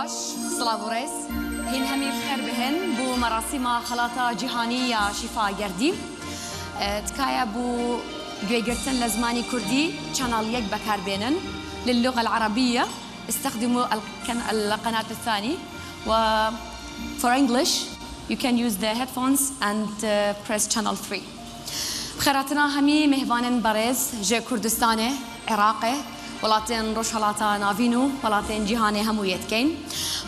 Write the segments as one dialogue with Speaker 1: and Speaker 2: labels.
Speaker 1: باش سلاوريس هين همي بخير بهن بو مراسم خلاطة جهانية شفاء جردي تكايا بو جويجرتن لزماني كردي channel يك بكار بينن للغة العربية استخدموا القناة الثاني و for English you can use the headphones and press channel 3 بخيراتنا همي مهوانن برز جي كردستاني عراقي ولاتين روشالاتا نافينو ولاتين جهاني همويت كين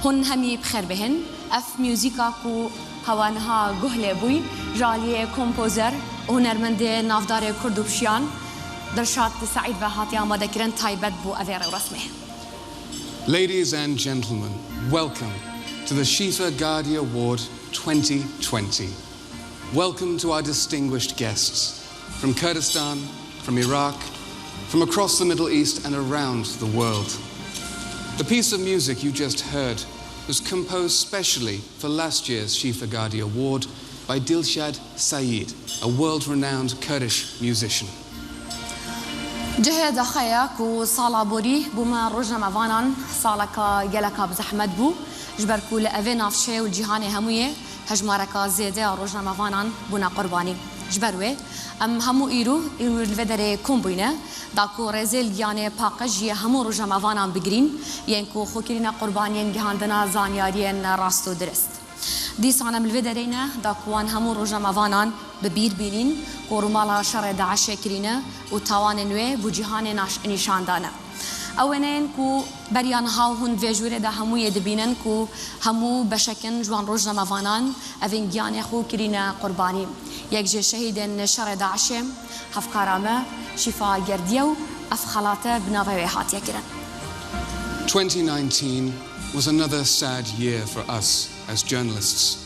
Speaker 1: هن همي بخير بهن اف ميوزيكا كو هوانها قهلي بوي جاليه كومبوزر هنرمندي نافدار كردو بشيان درشات سعيد بهاتي آماده كرن تايبت بو أذير ورسمه.
Speaker 2: Ladies and gentlemen, welcome to the Shifa Ghadi Award 2020. Welcome to our distinguished guests from Kurdistan, from Iraq, from across the Middle East and around the world. The piece of music you just heard was composed specially for last year's Shifa Ghadi Award by Dilshad Saeed, a world-renowned Kurdish musician.
Speaker 1: جهد خياك وصالا بوري بوما رجنا مفانان صالكا جلكا بزحمت بو جبركو لأفين عفشي والجهاني هموية هجماركا زيدة رجنا مفانان بونا قرباني جبروي همو إيرو الفدري كومبوينة داكو رزيل يعني باقج همو رجنا مفانان بجرين ينكو خوكيرنا قربانين جهاندنا زانيارين راستو درست دي سانا من الفيدرينا داكوان همو رجنا مفانان ببير بينين كورمالا شر داعش كرينا وتوان نوي بوجهان نشان دانا اوانين كو بريان هاوهن فيجوري دا همو يدبينن كو همو بشكن جوان رجنا مفانان افين جيان خو كرينا قرباني يكجي شهيدن شر داعش هفكارامه شفاء جرديو افخلاته بنافي هاتيا كرن
Speaker 2: 2019 was another sad year for us as journalists.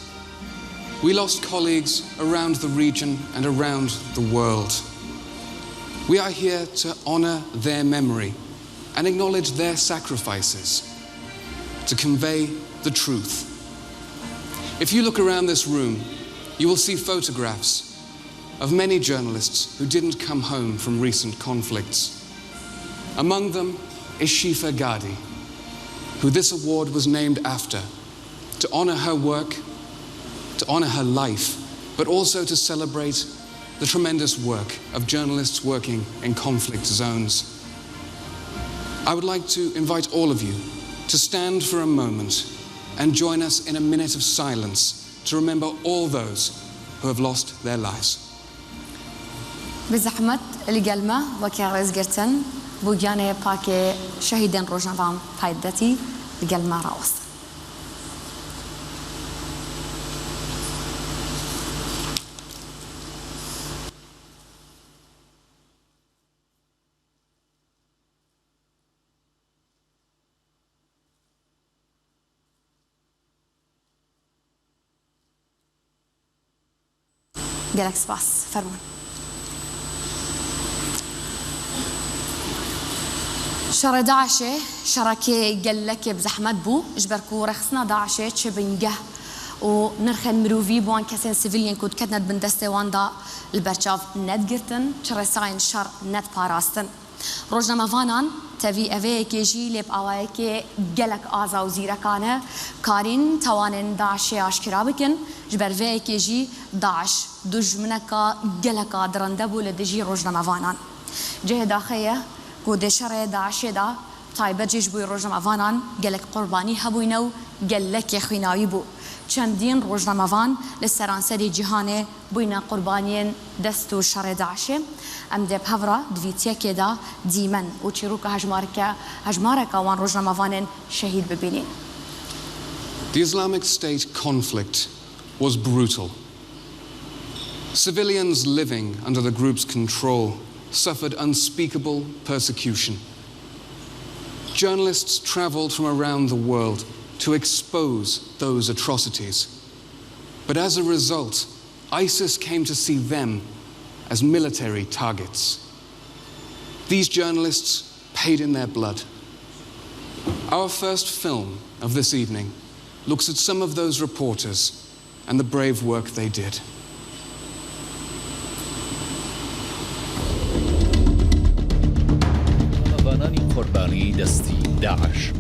Speaker 2: We lost colleagues around the region and around the world. We are here to honor their memory and acknowledge their sacrifices, to convey the truth. If you look around this room, you will see photographs of many journalists who didn't come home from recent conflicts. Among them is Shifa Ghadi, who this award was named after, to honor her work, to honor her life, but also to celebrate the tremendous work of journalists working in conflict zones. I would like to invite all of you to stand for a moment and join us in a minute of silence to remember all those who have lost their lives.
Speaker 1: بزحمت القلمة وكارز جرتن بوجاني باكي شهيدين روجنفان فايدتي القلمة راوس جالك سباس فرمون شر داعشة شركة جلك بزحمت بو جبركو رخصنا داعشة تشبنجه ونرخن مروفي بوان كسين سيفيليان كود كتنت بندستي واندا البرشاف ند جرتن شرساين شر ند باراستن روجنا مفانان تبي أفي كيجي لب أوايك جلك آزا وزيركانه كارين توانن داعشة أشكرا بكن جبر في كيجي داعش دجمنك جلك درندبو لدجي روجنا مفانان جه داخيه كود شر داعش دا طيبة جيش بوي روجنا مفانان جلك قرباني هبوينو جلك يخويناوي بو چندين روجنا مفان لسرانسري جهانه بوينا قربانين دستو شر داعشه ام دب هفرا دويتيا كدا ديمن وچيروكا هجماركا وان روجنا مفانن شهيد ببينين.
Speaker 2: The Islamic State conflict was brutal. Civilians living under the group's control suffered unspeakable persecution. Journalists traveled from around the world to expose those atrocities. But as a result, ISIS came to see them as military targets. These journalists paid in their blood. Our first film of this evening looks at some of those reporters and the brave work they did.
Speaker 3: قربانی دستی داعش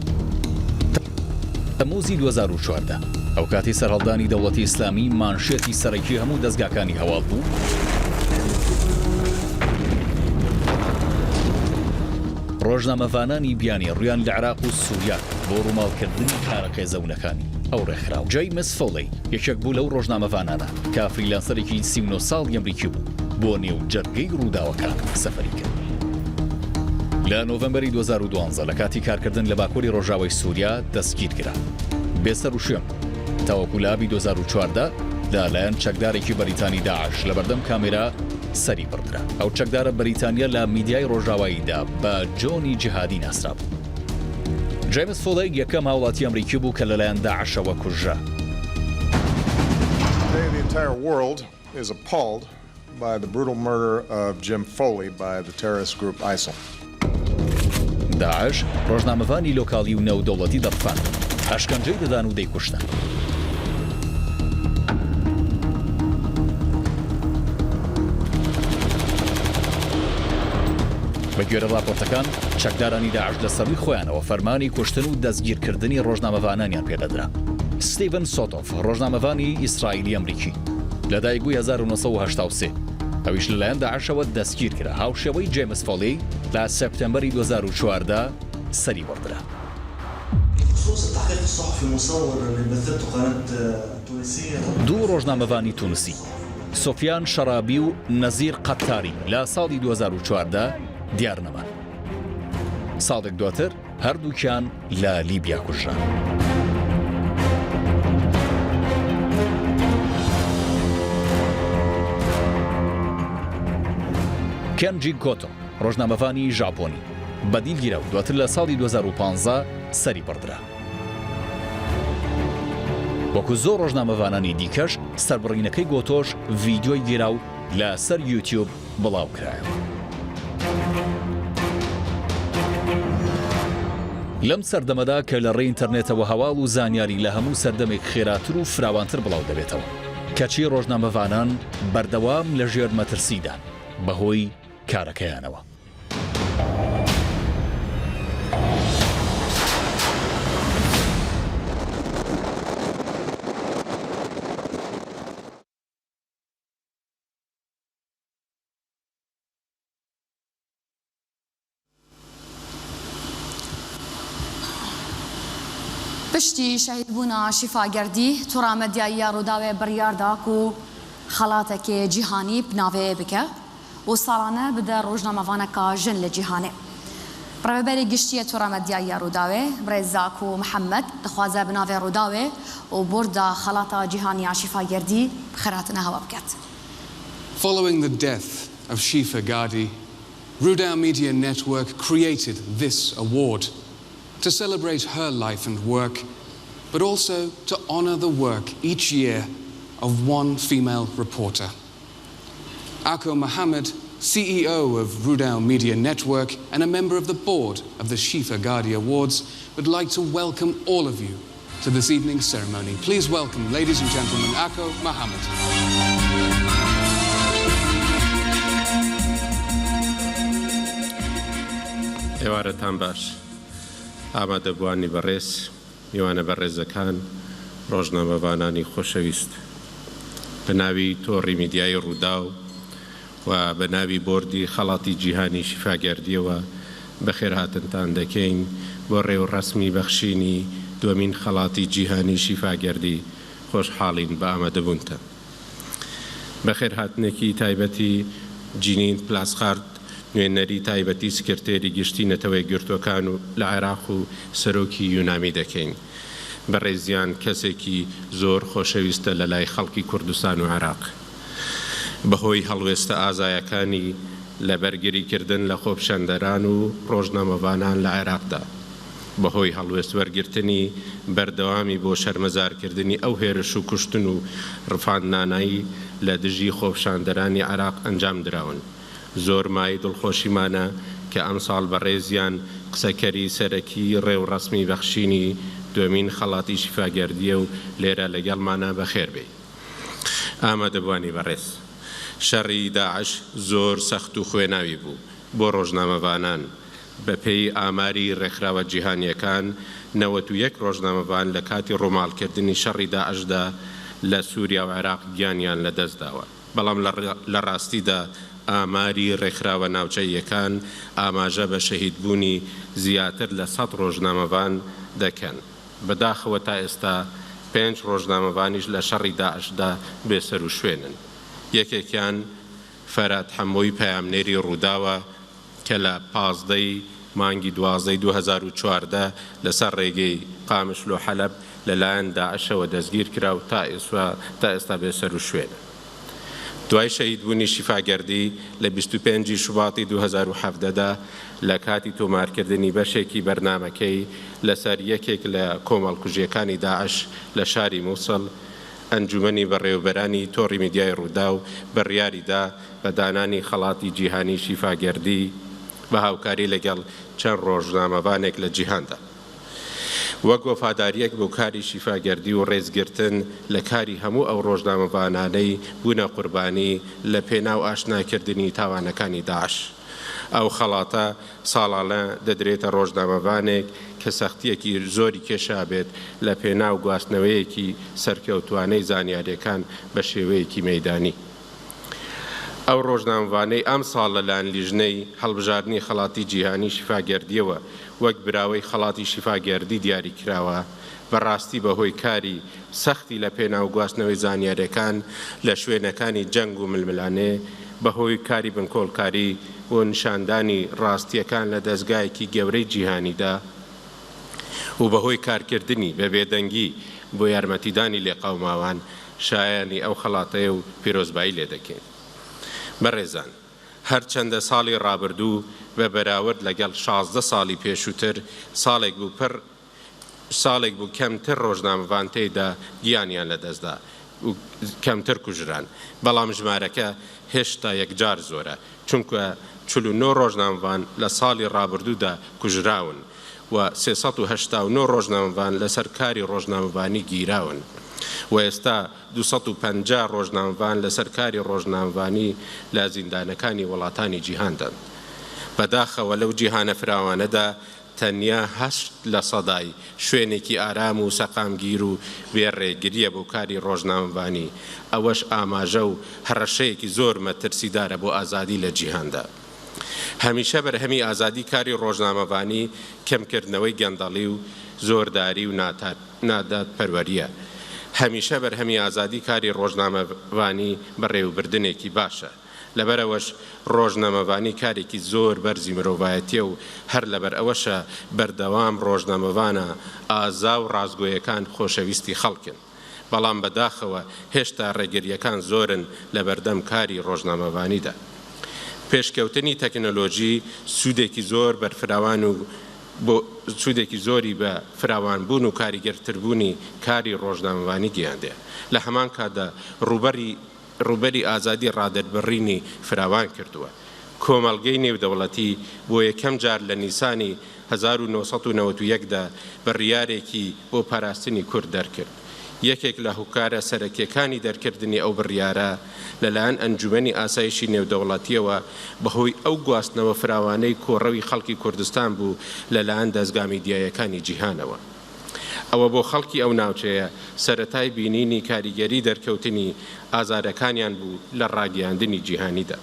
Speaker 3: تەمموزی 2014 ئەو کاتی سەرهەڵدانی دەوڵەتی ئیسلامی مانشێتی سەرەکی هەموو دەستگاکانی هەواڵ بوو ڕۆژنامەڤانانی بیانی ڕویان لە عێراق و سووریا بۆ ڕووماڵکردنی کارە خێزەونەکانی ئەو ڕێکخراو جەیمس فۆڵی یەکێک بوو لەو ڕۆژنامەڤانانە کە فریلانسەرێکی 39 ساڵی ئەمریکی بوو بۆ نێو جەرگەی ڕووداوەکان سەفەری کرد. لە نۆڤەمبەری 2012 لە کاتی کارکردن لە باکووری ڕۆژاوای سووریا دەستگیر کرا. بێسەر و شوێن تاوەکو لە ئابی 2014 لەلایەن چەکدارێکی بەریتانی داعش لە بەردەم کامێرا سەری بڕدرا. ئەو چەکدارە بەریتانیا لە میدیای ڕۆژاواییدا بە جۆنی جیهادی ناسرا بوو. جەیمس فۆڵی یەکەم هاوڵاتی ئەمریکی بوو کە لەلایەن داعشەوە کوژرا.
Speaker 4: The entire world is appalled by the brutal murder of Jim Foley by the terrorist group ISIL.
Speaker 3: داعش ڕۆژنامەڤانی لۆکاڵی و نێودەوڵەتی دەڕفان ئەشکەنجەی دەدان و دەیکوشتن. بە گوێرە راپۆرتەکان چەکدارانی داعش لە سەروی خۆیانەوە فەرمانی کوشتن و دەستگیرکردنی ڕۆژنامەڤانانیان پێدەدرا. ستیڤن سۆتۆف ڕۆژنامەڤانی ئیسرائیلی ئەمریکی لە دایکبووی 1983 ئەویش لەلایەن داعشەوە دەستگیر کرا. هاوشێوەی جێمس فۆڵی لە سەپتەمبەری 2014 سەری بڕدرا. دوو ڕۆژنامەڤانی تونسی سۆفیان شەرابی و نەزیر قەتاری لە ساڵی 2014 دیار نەمان. ساڵێک دواتر هەردووکیان لە لیبیا کوژران. کێنجی کۆتۆ ڕۆژنامەڤانی ژاپۆنی بەدیلگیرە و دواتر لە ساڵی 2015 سەری بڕدرا. وەکو زۆر ڕۆژنامەڤانانی دیکەش سەربڕینەکەی گۆتۆش ڤیدیۆی گیراو لە سەر یوتیوب بڵاو کرایەوە. لەم سەردەمەدا کە لە ڕێی ئینتەرنێتەوە هەواڵ و زانیاری لە هەموو سەردەمێک خێراتر و فراوانتر بڵاو دەبێتەوە کەچی ڕۆژنامەڤانان بەردەوام لە ژێر مەترسیدان بەهۆی کارەکەیانەوە.
Speaker 1: پشتی شەهیدبوونا شیفاگەردی تووڕامەدیاییە ڕووداوێ بڕیارداک و خەڵاتێکی جیهانی بناوێ بکە و ساڵانە بدە ڕۆژنامەڤانەکە ژن لە جیهانێ. ڕێبەری گشتیە تووڕامەدیاییە ڕووداوێ برێزاک و محەممەد دەخوازە بناوێ ڕووداوێ و بوردا خەڵاتە جیهانیە شیفاگەردی خەراتنە هەوا بکات.
Speaker 2: Following the death of Shifa Gadi, Rudaw Media Network created this award to celebrate her life and work, but also to honour the work each year of one female reporter. Ako Mohammed, CEO of Rudaw Media Network and a member of the board of the Shifa Gadi Awards, would like to welcome all of you to this evening's ceremony. Please welcome, ladies and gentlemen, Ako Mohammed.
Speaker 5: ئێوارەتان باش ئامادەبوانی بەڕێز میوانە بەڕێزەکان ڕۆژنامەڤانانی خۆشەویست بە ناوی تۆڕی میدیای ڕووداو و بە ناوی بۆردی خەڵاتی جیهانی شیفاگەردیەوە بەخێر هاتنتان دەکەین بۆ ڕێو ڕەسمی بەخشینی دووەمین خەڵاتی جیهانی شیفاگەردی خۆشحاڵین بە ئامادەبوونتە. بەخێر هاتنێکی تایبەتی جینین پلاسخارد نوێنەری تایبەتی سکرتێری گشتی نەتەوەی گرتوەکان و لە عێراق و سەرۆکی یونامی دەکەین. بەڕێزیان کەسێکی زۆر خۆشەویستە لە لای خەڵکی کوردستان و عێراق. بەهۆی هەڵوێستە ئازایەکانی لە بەرگریکردن لە خۆپشەندەران و ڕۆژنامەڤانان لە عێراقدا، بەهۆی هەڵوێست وەرگرتنی بەردەوامی بۆ شەرمەزارکردنی ئەو هێرش و کوشتن و ڕفاندنانایی لە دژی خۆپشاندەرانی عێراق ئەنجام دراون. زۆر مای دڵخۆشیمانە کە ئەم ساڵ بەڕێزیان قسەکەری سەرەکی ڕێو ڕەسمی بەخشینی دووەمین خەڵاتی شیفاگەردیە و لێرە لەگەڵمانە بەخێر بێ. ئامادەبوانی بەڕێز، شەڕی داعش زۆر سەخت و خوێناوی بوو بۆ ڕۆژنامەڤانان. بە پێی ئاماری ڕێکخراوە جیهانیەکان 91 ڕۆژنامەوان لە کاتی ڕۆماڵکردنی شەڕی داعشدا لە سووریا و عێراق گیانیان لەدەستداوە. بەڵام لە ڕاستیدا ئاماری ڕێکخراوە ناوچەیەکان ئاماژە بە شەهیدبوونی زیاتر لە 100 ڕۆژنامەوان دەکەن. بەداخەوە تا ئێستا 5 ڕۆژنامەوانیش لە شەڕی داعشدا بێسەر و شوێنن. یەکێکیان فەرات حەمۆی پەیامنێری ڕووداوە کە لە 15 مانگی 12 2014 لەسەر ڕێگەی قامشلۆ و حەلەب لەلایەن داعشەوە دەستگیر کرا و تا ئێستا بێسەر و شوێنە. دوای شەهیدبوونی شیفاگەردی لە 25 شوباتی 2017دا لە کاتی تۆمارکردنی بەشێکی بەرنامەکەی لەسەر یەکێک لە کۆمەڵکوژیەکانی داعش لە شاری مووسڵ ئەنجومەنی بەڕێوەبەرانی تۆڕی میدیای ڕوودا و بڕیاریدا بە دانانی خەڵاتی جیهانی شیفاگەردی بە هاوکاری لەگەڵ چەند ڕۆژنامەوانێک لە جیهاندا. وەک وەفاداریەک بۆ کاری شیفاگەردی و ڕێزگرتن لە کاری هەموو ئەو ڕۆژنامەوانانەی بوونە قوربانی لە پێناو ئاشناکردنی تاوانەکانی داعش. ئەو خەڵاتە ساڵانە دەدرێتە ڕۆژنامەوانێک کە سەختیەکی زۆری کێشا بێت لە پێناو گواستنەوەیەکی سەرکەوتوانەی زانیاریەکان بە شێوەیەکی مەیدانی. ئەو ڕۆژنامەوانەی ئەم ساڵ لەلایەن لیژنەی هەڵبژاردننی خەڵاتی جیهانی شیفاگەردیەوە وەک براوەی خەڵاتی شیفاگەردی دیاری کراوە بەڕاستی بەهۆی کاری سەختی لە پێناو گواستنەوەی زانیاریەکان لە شوێنەکانی جەنگ و ململانێ بەهۆی کاری بنکۆڵکاری و نیشاندانی ڕاستیەکان لە دەستگایەکی گەورەی جیهانیدا و بەهۆی کارکردنی بە بێدەنگی بۆ یارمەتیدانی لێقاوماوان شایانی ئەو خەڵاتەیە و پیرۆزبایی لێ دەکەین. بەڕێزان، هەرچەندە ساڵی ڕابردوو بە بەراورد لەگەڵ 16 ساڵی پێشووتر ساڵێک بوو کەمتر ڕۆژنامەوان تێیدا گیانیان لەدەستدا و کەمتر کوژران، بەڵام ژمارەکە هێشتا یەکجار زۆرە، چونکە 49 ڕۆژنامەوان لە ساڵی ڕابردوودا کوژراون و 389 ڕۆژنامەوان لەسەر کاری ڕۆژنامەوانی گیراون و ئێستا 250 ڕۆژنامەوان لەسەر کاری ڕۆژنامەوانی لە زیندانەکانی وڵاتانی جیهاندان. بەداخەوە لەو جیهانە فراوانەدا تەنیا 8% شوێنێکی ئارام و سەقامگیر و بێڕێگریە بۆ کاری ڕۆژنامەوانی، ئەوەش ئاماژە و هەڕەشەیەکی زۆر مەترسیدارە بۆ ئازادی لە جیهاندا. هەمیشە بەرهەمی ئازادی کاری ڕۆژنامەوانی کەمکردنەوەی گەندەڵی و زۆرداری و نادات پەروەریە. هەمیشە بەرهەمی ئازادی کاری ڕۆژنامەوانی بەڕێوەبردنێکی باشە. لەبەرەوەش ڕۆژنامەوانی کارێکی زۆر بەرزی مرۆڤایەتیە و هەر لەبەر ئەوەشە بەردەوام ڕۆژنامەوانە ئازا و ڕازگۆیەکان خۆشەویستی خەڵکن. بەڵام بەداخەوە هێشتا ڕێگریەکان زۆرن لە بەردەم کاری ڕۆژنامەوانیدا. پێشکەوتنی تەکنۆلۆژی سوودێکی زۆر بەرفراوان و بۆ سوودێکی زۆری بە فراوانبوون و کاریگەرتربوونی کاری ڕۆژنامەوانی گەیاندێ. لە هەمان کاتدا ڕوبەری ئازادی ڕادەربڕینی فراوان کردووە. کۆمەڵگەی نێودەوڵەتی بۆ یەکەم جار لە نیسانی 1991دا بڕیارێکی بۆ پاراستنی کورد دەرکرد. یەکێک لە هوکارە سەرەکیەکانی دەرکردنی ئەو بڕیارە لەلایەن ئەنجومەنی ئاسایشی نێودەوڵەتیەوە بەهۆی ئەو گواستنەوە فراوانەی کۆڕەوی خەڵکی کوردستان بوو لەلایەن دەستگا میدیایەکانی جیهانەوە. ئەوە بۆ خەڵکی ئەو ناوچەیە سەرەتای بینینی کاریگەری دەرکەوتنی ئازارەکانیان بوو لە ڕاگەیاندنی جیهانیدا.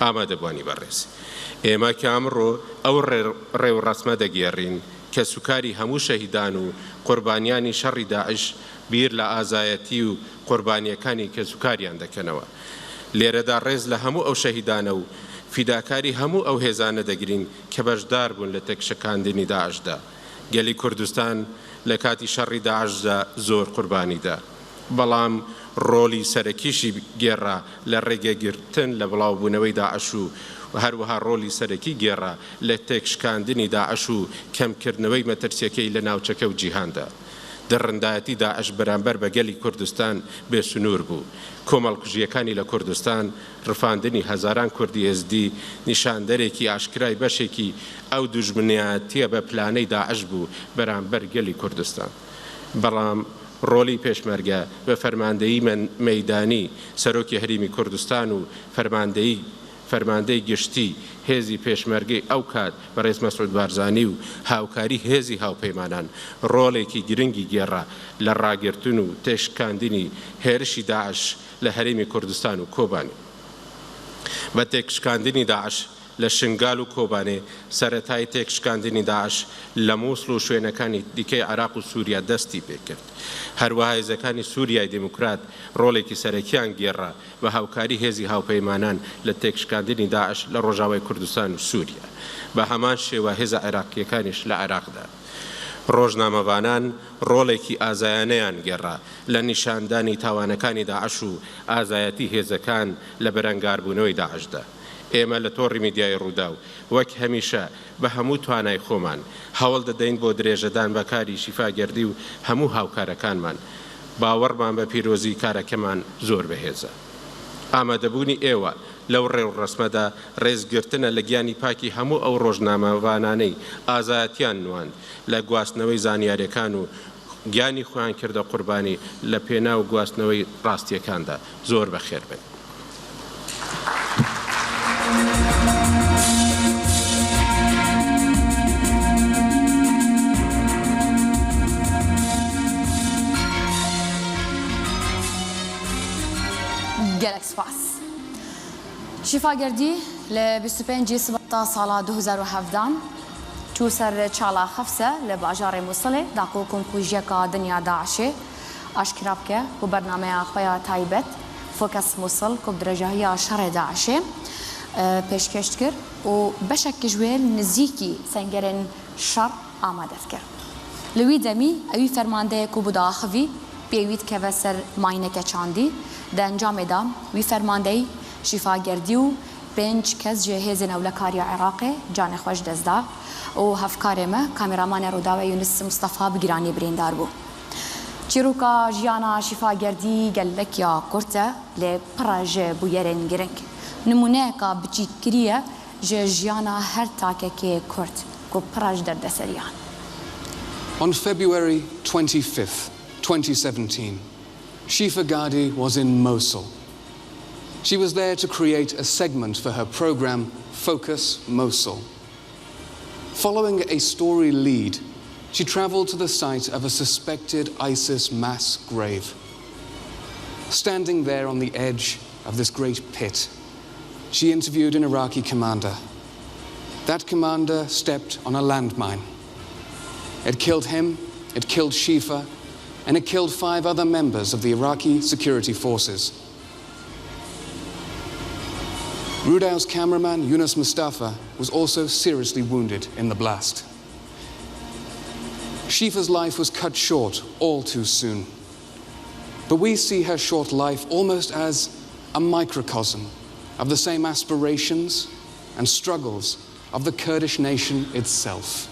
Speaker 5: ئامادەبوانی بەڕێز، ئێمە کە ئەمڕۆ ئەو ڕێوڕەسمە دەگێڕین کە سوکاری هەموو شەهیدان و قوربانیانی شەڕی داعش بیر لە ئازایەتی و قوربانیەکانی کە سوکاریان دەکەنەوە. لێرەدا ڕێز لە هەموو ئەو شەهیدانە و فیداکاری هەموو ئەو هێزانە دەگرین کە بەشدار بوون لە تێکشەکاندنی داعشدا. گەلی کوردستان لە کاتی شەڕی داعشدا زۆر قوربانیدا، بەڵام ڕۆلی سەرەکیشی گێڕا لە ڕێگەگرتن لە بڵاوبوونەوەی داعش و هەروەها ڕۆلی سەرەکی گێڕا لە تێکشکاندنی داعش و کەمکردنەوەی مەترسیەکەی لە ناوچەکە و جیهاندا. دەڕندایەتی داعش بەرامبەر بە گەلی کوردستان بێسنوور بوو. کۆمەڵکوژیەکانی لە کوردستان، ڕفاندنی هەزاران کوردی ئێزدی نیشاندەرێکی ئاشکرای بەشێکی ئەو دوژمنایەتیە بە پلانەی داعش بوو بەرامبەر گەلی کوردستان. بەڵام ڕۆلی پێشمەرگە بە فەرماندەیی مەیدانی سەرۆکی هەرێمی کوردستان و فەرماندەی گشتی هێزی پێشمەرگەی ئەو کات بەڕێز مەسعود بارزانی و هاوکاری هێزی هاوپەیمانان ڕۆڵێکی گرنگی گێڕا لە ڕاگرتن و تێشکاندنی هێرشی داعش لە هەرێمی کوردستان و کۆبانی. بە تێکشکاندنی داعش لە شنگال و کۆبانێ سەرەتای تێکشکاندنی داعش لە مووسڵ و شوێنەکانی دیکەی عێراق و سووریا دەستی پێکرد. هەروەها هێزەکانی سووریای دموکرات ڕۆڵێکی سەرەکیان گێڕا بە هاوکاری هێزی هاوپەیمانان لە تێکشکاندنی داعش لە ڕۆژاوای کوردستان و سووریا. بە هەمان شێوە هێزە عێراقیەکانیش لە عێراقدا. ڕۆژنامەوانان ڕۆڵێکی ئازایانەیان گێڕا لە نیشاندانی تاوانەکانی داعش و ئازایەتی هێزەکان لە بەرەنگاربوونەوەی داعشدا. ئێمە لە تۆڕی میدیای ڕوودا و وەک هەمیشە بە هەموو توانای خۆمان هەوڵ دەدەین بۆ درێژەدان بەکاری شیفاگەردی و هەموو هاوکارەکانمان. باوەڕمان بە پیرۆزی کارەکەمان زۆر بەهێزە. ئامادەبوونی ئێوە لەو ڕێو ڕسمەدا ڕێزگرتنە لە گیانی پاکی هەموو ئەو ڕۆژنامەوانانەی ئازایەتیان نواند لە گواستنەوەی زانیاریەکان و گیانی خۆیان کردە قوربانی لە پێنا و گواستنەوەی ڕاستیەکاندا. زۆر بەخێر بن.
Speaker 1: gelek spas. Şifagerdî li 25 Sibata sala 2017 çû ser çala xefse li bajarê Mosilê da ku komkujiyeka dinya Daişê aşkira bike û bernameya xwe ya taybet Fokus Mosil ku bi derecahiya şerê Daişê pêşkêş dikir û beşekî ji wê nizîkî sengerên şer amade dikir. Li wî demî ew fermandeyek ku bi daxivî pêwî dikeve ser mayneke çandî di encamê da wî fermandeyî şîfagerdî û 5 kes ji hêzên ewlekariya Iraqê canê xwe ji dest da û hevkarê me kameramanê Rûdawê Yunus Mustafa bi giranî birîndar bû. Çîroka jiyana şîfagerdî gelek ya Kurd e lê pir e ji bûyerên giring. Nimuneyeka biçîkirî ye ji jiyana her takekê Kurd ku pir e ji derdeseriyan.
Speaker 2: On February 25th, 2017, Shifa Gadi was in Mosul. She was there to create a segment for her program, Focus Mosul. Following a story lead, she traveled to the site of a suspected ISIS mass grave. Standing there on the edge of this great pit, she interviewed an Iraqi commander. That commander stepped on a landmine. It killed him, it killed Shifa, and it killed 5 other members of the Iraqi security forces. Rudaw's cameraman, Yunus Mustafa, was also seriously wounded in the blast. Shifa's life was cut short all too soon. But we see her short life almost as a microcosm of the same aspirations and struggles of the Kurdish nation itself.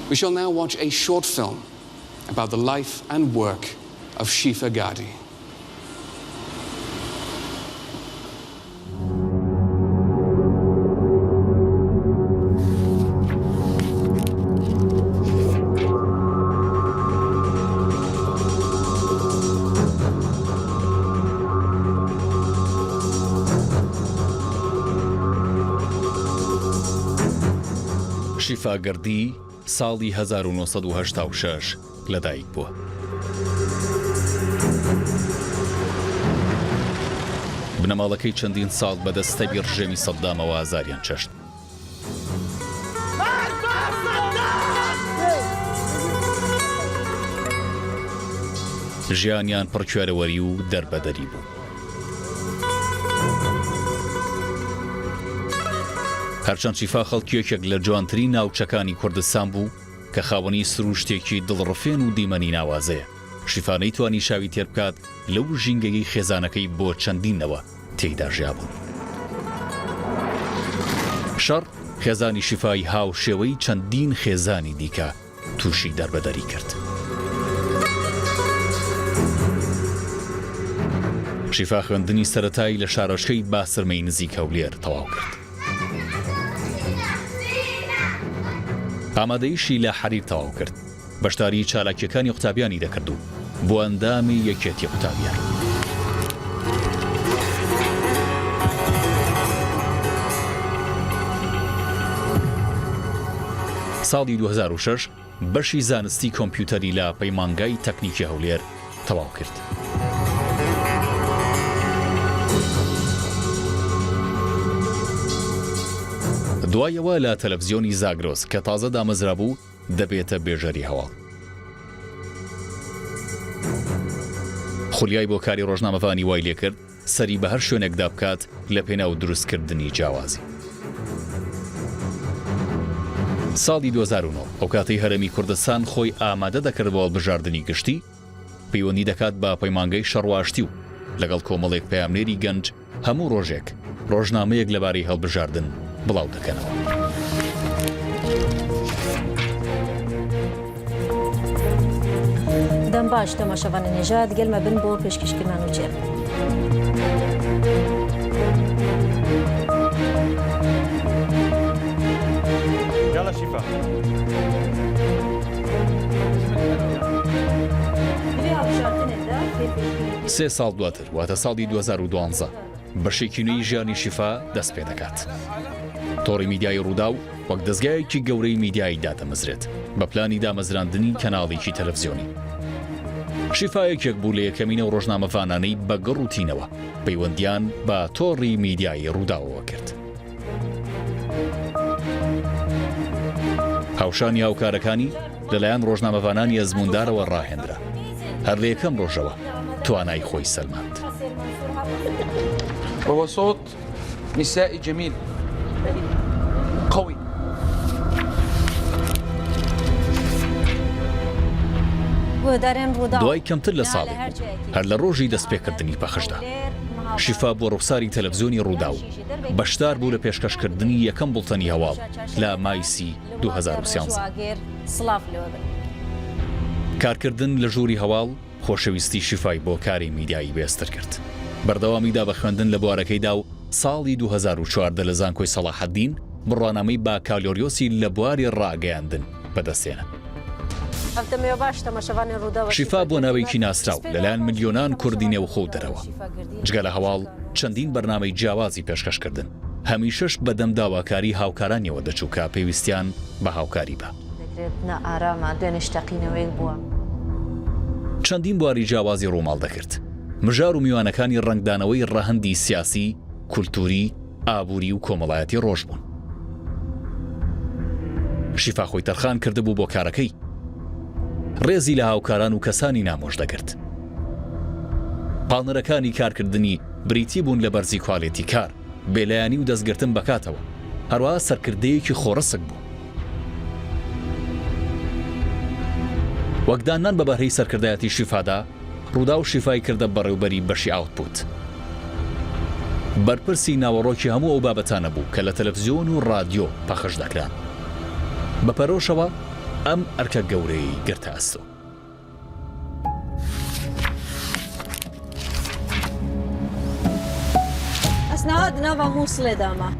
Speaker 2: We shall now watch a short film about the life and work of Shifa Gadi.
Speaker 3: شیفاگەردی ساڵی 1986 لەدایک بووە. بنەماڵەکەی چەندین ساڵ بەدەستەوی ڕژێمی سەددامەوە ئازاریان چەشت. ژیانیان پڕکوێرەوەری و دەربەدەری بوو. هەرچەند شیفا خەڵکیەکێک لە جوانترین ناوچەکانی کوردستان بوو کە خاوەنی سروشتێکی دڵڕفێن و دیمەنی ناوازەیە. شیفا نەیتوانی شاوی تێر بکات لەو ژینگەی خێزانەکەی بۆ چەندینەوە تێیدا ژیابوون. شەڕ خێزانی شیفای هاو شێوەی چەندین خێزانی دیکە تووشی دەربەدەری کرد. شیفا خوێندنی سەرەتایی لە شارۆچکەی باسرمەی نزیکە و لێر تەواو کرد. ئامادەیشی لە حەریر تەواو کرد. بەشداری چالاکیەکانی قوتابیانی دەکرد و بۆ ئەندامی یەکێتی قوتابیان. ساڵی 2006 بەشی زانستی کۆمپیوتەری لە پەیمانگای تەکنیکی هەولێر تەواو کرد. دوایەوە لە تەلەڤیزیۆنی زاگرۆس کە تازە دامەزرا بوو دەبێتە بێژەری هەواڵ. خولیای بۆ کاری ڕۆژنامەوانی وای لێ کرد سەری بە هەر شوێنێکدا بکات لە پێناو دروستکردنی جیاوازی. ساڵی 2009 ئەو کاتەی هەرێمی کوردستان خۆی ئامادە دەکرد بۆ هەڵبژاردننی گشتی پەیوەندی دەکات بە پەیمانگەی شەڕواشتی و لەگەڵ کۆمەڵێک پەیامنێری گەنج هەموو ڕۆژێک ڕۆژنامەیەک لەبارەی هەڵبژاردن بڵاو دەکەنەوە.
Speaker 6: دەم باش تەماشەوانی نێژاد گەلمە بن بۆ پێشکەشکردمان و جێر.
Speaker 7: يلا شفا
Speaker 3: سێ ساڵ دواتر واتە ساڵی 2012 بەشێکی نوێی ژیانی شیفا دەست پێ دەکات. تۆڕی میدیای ڕوودا و وەک دەستگایەکی گەورەی میدیایی دادەمەزرێت بە پلانی دامەزراندنی کەناڵێکی تەلەڤیزیۆنی. شیفایەکێک بوو لە یەکەمینە و ڕۆژنامەوانانەی بەگەڕ و تینەوە پەیوەندیان بە تۆڕی میدیایی ڕووداوەوە کرد. هاوشانی هاوکارەکانی لەلایەن ڕۆژنامەوانانی ئەزموندارەوە ڕاهێنرا هەر لە یەکەم ڕۆژەوە توانای خۆی سەلماند.
Speaker 8: وهو صوت نسائي جميل قوي.
Speaker 3: دوای کەمتر لە ساڵێک هەر لە ڕۆژی دەستپێکردنی پەخشدا شیفا بۆ ڕوخساری تەلەڤیزیۆنی ڕوودا و بەشدار بوو لە پێشکەشکردنی یەکەم بوڵتەنی هەواڵ لە مایسی 2013. کارکردن لە ژووری هەواڵ خۆشەویستی شیفای بۆ کاری میدیایی بێستر کرد. بەردەوامیدا بە خوێندن لە بوارەکەیدا و ساڵی 2014 لە زانکۆی سەلاحەدین بڕوانامەی با کالۆریۆسی لە بواری ڕاگەیاندن بەدەستێنە. شیفا بۆ ناوێکی ناسراو لەلایەن ملیۆنان کوردی نێوخۆ دەرەوە. جگە لە هەواڵ چەندین بەرنامەی جیاوازی پێشکەشکردن هەمیشەش بەدەم داواکاری هاوکارانیەوە دەچوو کە پێویستیان بە هاوکاری بە. چەندین بواری جیاوازی ڕووماڵ دەکرد. مژار و میوانەکانی ڕنگدانەوەی ڕەهەندی سیاسی، کولتوری، ئابووری و کۆمەڵایەتی ڕۆژ بوون. شیفا خۆی تەرخان کردبوو بۆ کارەکەی. ڕێزی لە هاوکاران و کەسانی نامۆژ دەکرد. پاڵنەرەکانی کارکردنی بریتی بوون لە بەرزی کوالێتی کار، بێلایانی و دەستگرتن بەکاتەوە، هەروەها سەرکردەیەکی خۆڕەسک بوو. وەکدانان بە بەرهەی سەرکردایەتی شیفادا ڕوودا و شیفای کردە بەڕێوبەری بەشی ئاوتپوت. بەرپرسی ناوەڕۆکی هەموو ئەو بابەتانە بوو کە لە تەلەڤیزیۆن و ڕادیۆ پەخش دەکران. بەپەرۆشەوە ئەم ئەرکە گەورەی گرتە ئەستۆ.
Speaker 6: ئەسناوات ناوە مووسڵێ داما.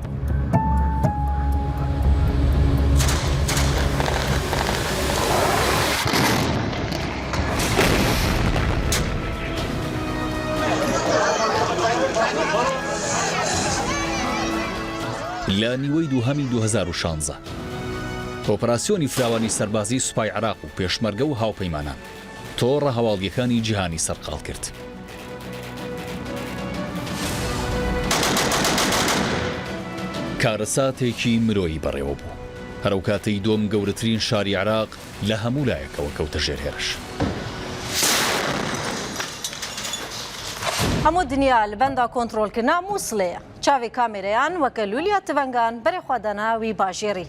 Speaker 3: لە نیوەی دووهەمی 2016 ئۆپەراسیۆنی فراوانی سەربازی سوپای عێراق و پێشمەرگە و هاوپەیمانان تۆڕە هەواڵیەکانی جیهانی سەرقاڵ کرد. کارەساتێکی مرۆیی بەڕێوە بوو. هەرەو کاتەی دۆم گەورەترین شاری عێراق لە هەموو لایەکەوە کەوتە ژێر هێرش.
Speaker 6: هەموو دنیا لە بەندا کۆنتڕۆلکردنا مووسڵەیە. چاوی کامێرەیان وەکە لولیا تڤەنگان بەرێ خواداناوی باژێری.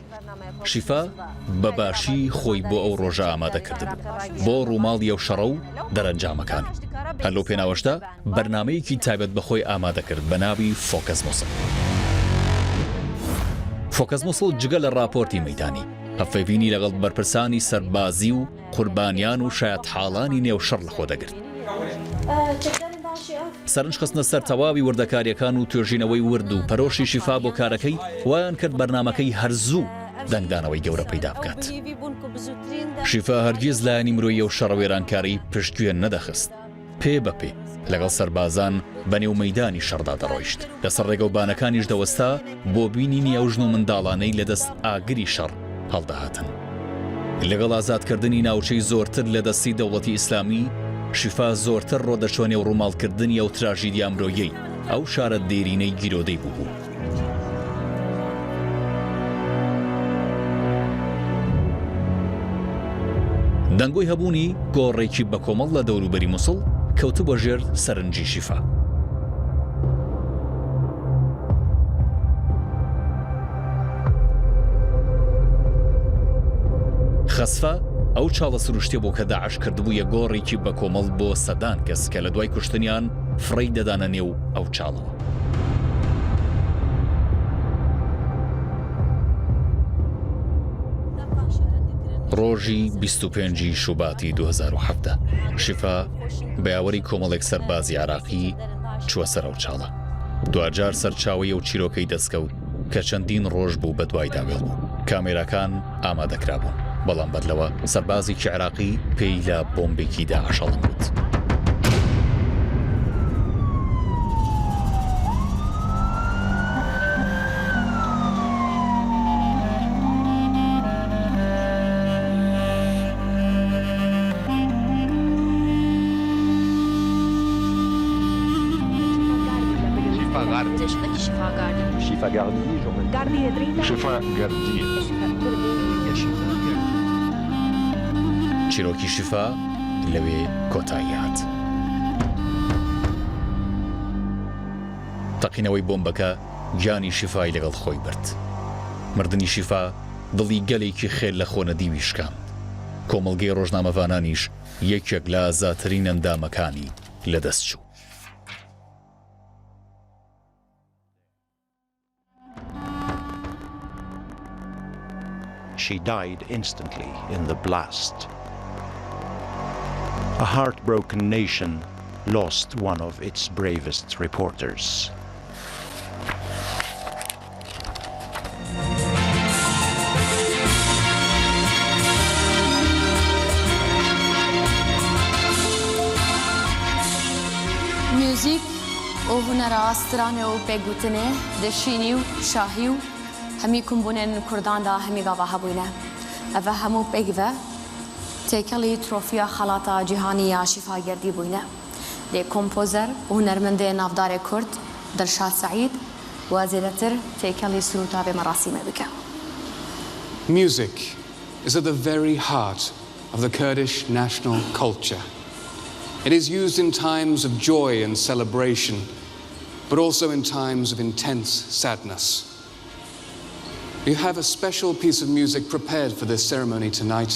Speaker 3: شیفا بە باشی خۆی بۆ ئەو ڕۆژە ئامادە کردبوو بۆ ڕووماڵی ئەو شەڕە و دەرەنجامەکان. هەر لەو پێناوەشدا بەرنامەیەکی تایبەت بەخۆی ئامادە کرد بە ناوی فۆکەس مووسڵ. فۆکەس مووسڵ جگە لە راپۆرتی مەیدانی هەفێڤینی لەگەڵ بەرپرسانی سەربازی و قوربانیان و شایەت حاڵانی نێو شەڕ لەخۆ دەگرت. سەرنجخستنە سەر تەواوی وردەکاریەکان و توێژینەوەی ورد و پەرۆشی شیفا بۆ کارەکەی وایان کرد بەرنامەکەی هەرزوو دەنگدانەوەی گەورە پەیدا بکات. شیفا هەرگیز لایەنی مرۆیی و شەڕەوێرانکاری پشتگوێ نەدەخست. پێ بە پێ لەگەڵ سەربازان بەنێو مەیدانی شەڕدا دەڕۆیشت. لەسەر ڕێگەوبانەکانیش دەوەستا بۆ بینینی ئەو ژن و منداڵانەی لەدەست ئاگری شەڕ هەڵدەهاتن. لەگەڵ ئازادکردنی ناوچەی زۆرتر لە دەستی دەوڵەتی ئیسلامی شیفا زۆرتر ڕۆدەچۆنێ و ڕووماڵکردنی ئەو تراژیدی ئەمرۆیەی ئەو شارە دێرینەی گیرۆدەی بوو. دەنگۆی هەبوونی گۆڕێکی بە کۆمەڵ لە دەوروبەری مووسڵ کەوتو بە ژێر سەرنجی شیفا. خەسفە ئەو چاڵە سروشتێ بۆ کە داعش کردبوویە گۆڕێکی بە کۆمەڵ بۆ سەدان کەس کە لە دوای کوشتنیان فڕی دەدانە نێو ئەو چاڵەوە. ڕۆژی 25 شوباتی 2017 شیفا بە یاوەری کۆمەڵێک سەربازی عراقی چووە سەر ئەو چاڵە. دوجار سەرچاوی ئەو چیرۆکەی دەستکەوت کە چەندین ڕۆژ بوو بە دوای داگەڵ بوو. کامێراکان ئامادەکرا بوون، بەڵام بەدلەوە سەربازێکی عراقی پێی لە بۆمبێکی داعشەڵم بوت. چیرۆکی شیفا لەوێ کۆتایی هات. تەقینەوەی بۆمبەکە گیانی شیفای لەگەڵ خۆی برد. مردنی شیفا دڵی گەلێکی خێر لە خۆنەدیوی شکاند. کۆمەڵگەی ڕۆژنامەڤانانیش یەکێک لە ئازاترین ئەندامەکانی لەدەست چوو.
Speaker 9: She died instantly in the blast. A heartbroken nation lost one of its bravest reporters.
Speaker 1: میوزیک و هنەرە ئاسترانێ و پێگوتنێ دەشینی و شاهی و هەمی کومبوونێن کورداندا هەمی گاوا هەبووینە. ئەڤە هەموو پێگڤە تێکەڵی ترۆفیا خەڵاتە جیهانیە شیفاگەردی بووینە. دێ کۆمپۆزەر و هونەرمەندێ ناودارێ کورد دڵشاد سەعید و زێدەتر تێکەڵی سروتا بێ مەراسیمە بکە.
Speaker 2: Music is at the very heart of the Kurdish national culture. It is used in times of joy and celebration, but also in times of intense sadness. We have a special piece of music prepared for this ceremony tonight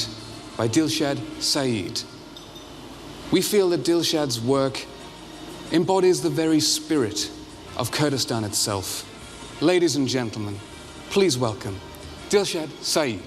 Speaker 2: by Dilshad Saeed. We feel that Dilshad's work embodies the very spirit of Kurdistan itself. Ladies and gentlemen, please welcome Dilshad Saeed.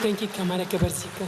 Speaker 10: Ręki kamera kebersika.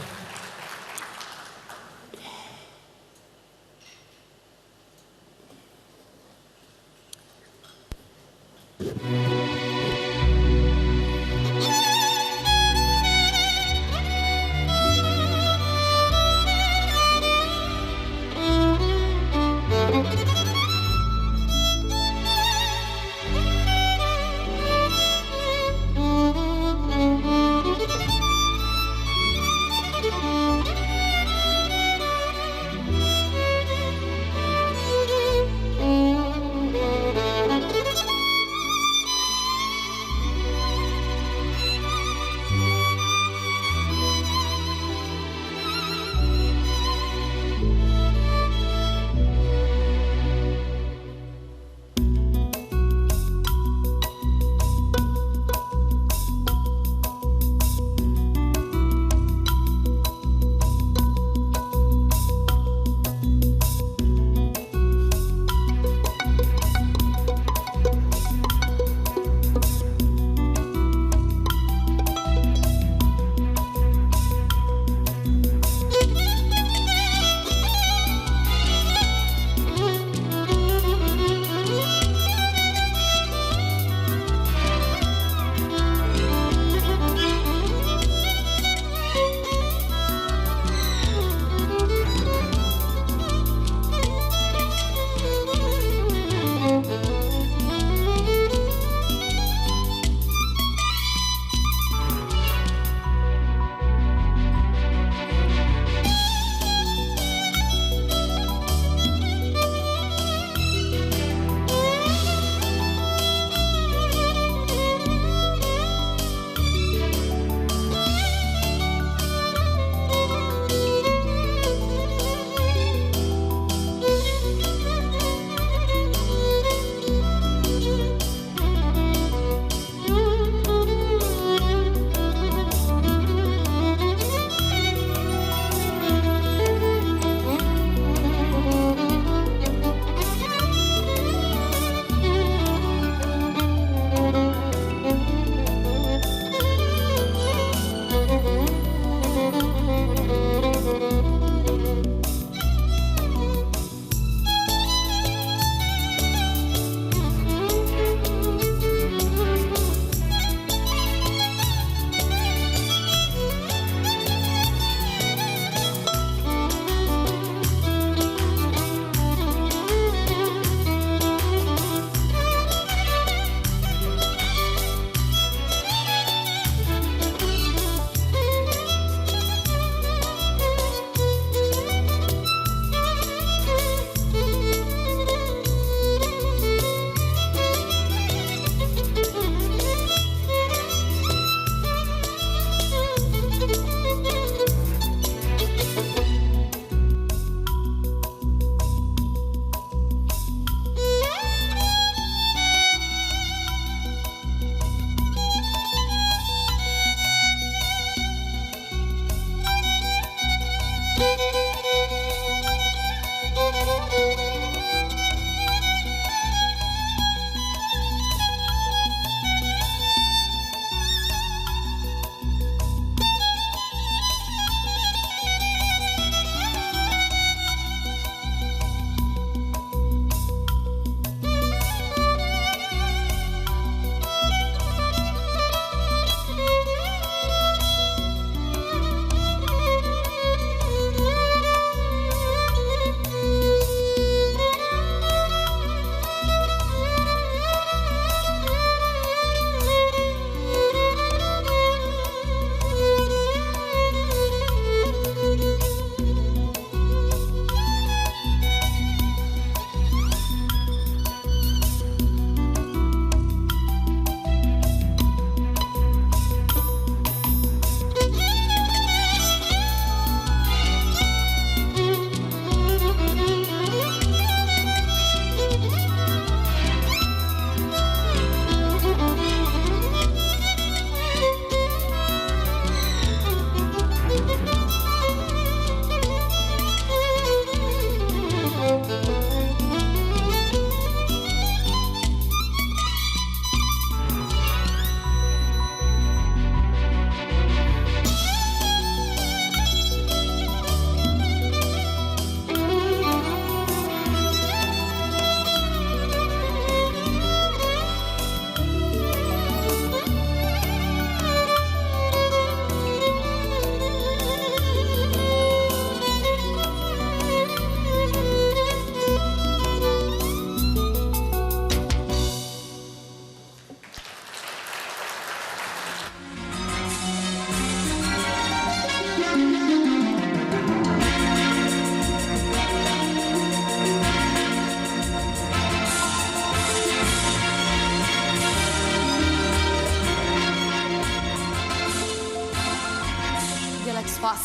Speaker 1: گەلێک سپاس.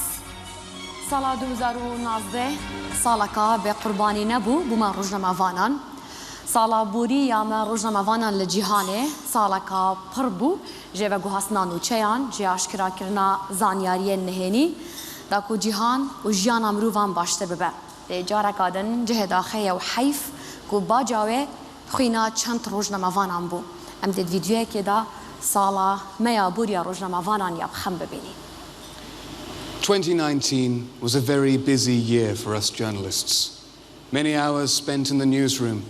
Speaker 1: ساڵا 2019 ساڵەکە بێ قوربانی نەبوو بوومە ڕۆژنەمەڤانان. ساڵا بووری یامە ڕۆژنەمەڤانان لە جیهانێ ساڵەکە پڕ بوو ژێوە گوهەستنا نوچەیان جێ ئاشکراکردنا زانیاریە نهێنی داکو جیهان و ژیانە مرۆڤان باشتر ببە. لێ جارێکادن جهێداخەیە و حەیف کو باجاوێ خوینا چەند ڕۆژنەمەڤانان بوو. ئەم دێت ڤیدیۆیەکێدا ساڵا مەیا بووریە ڕۆژنەمەڤانان یا بخەم ببینی.
Speaker 2: 2019 was a very busy year for us journalists. Many hours spent in the newsroom,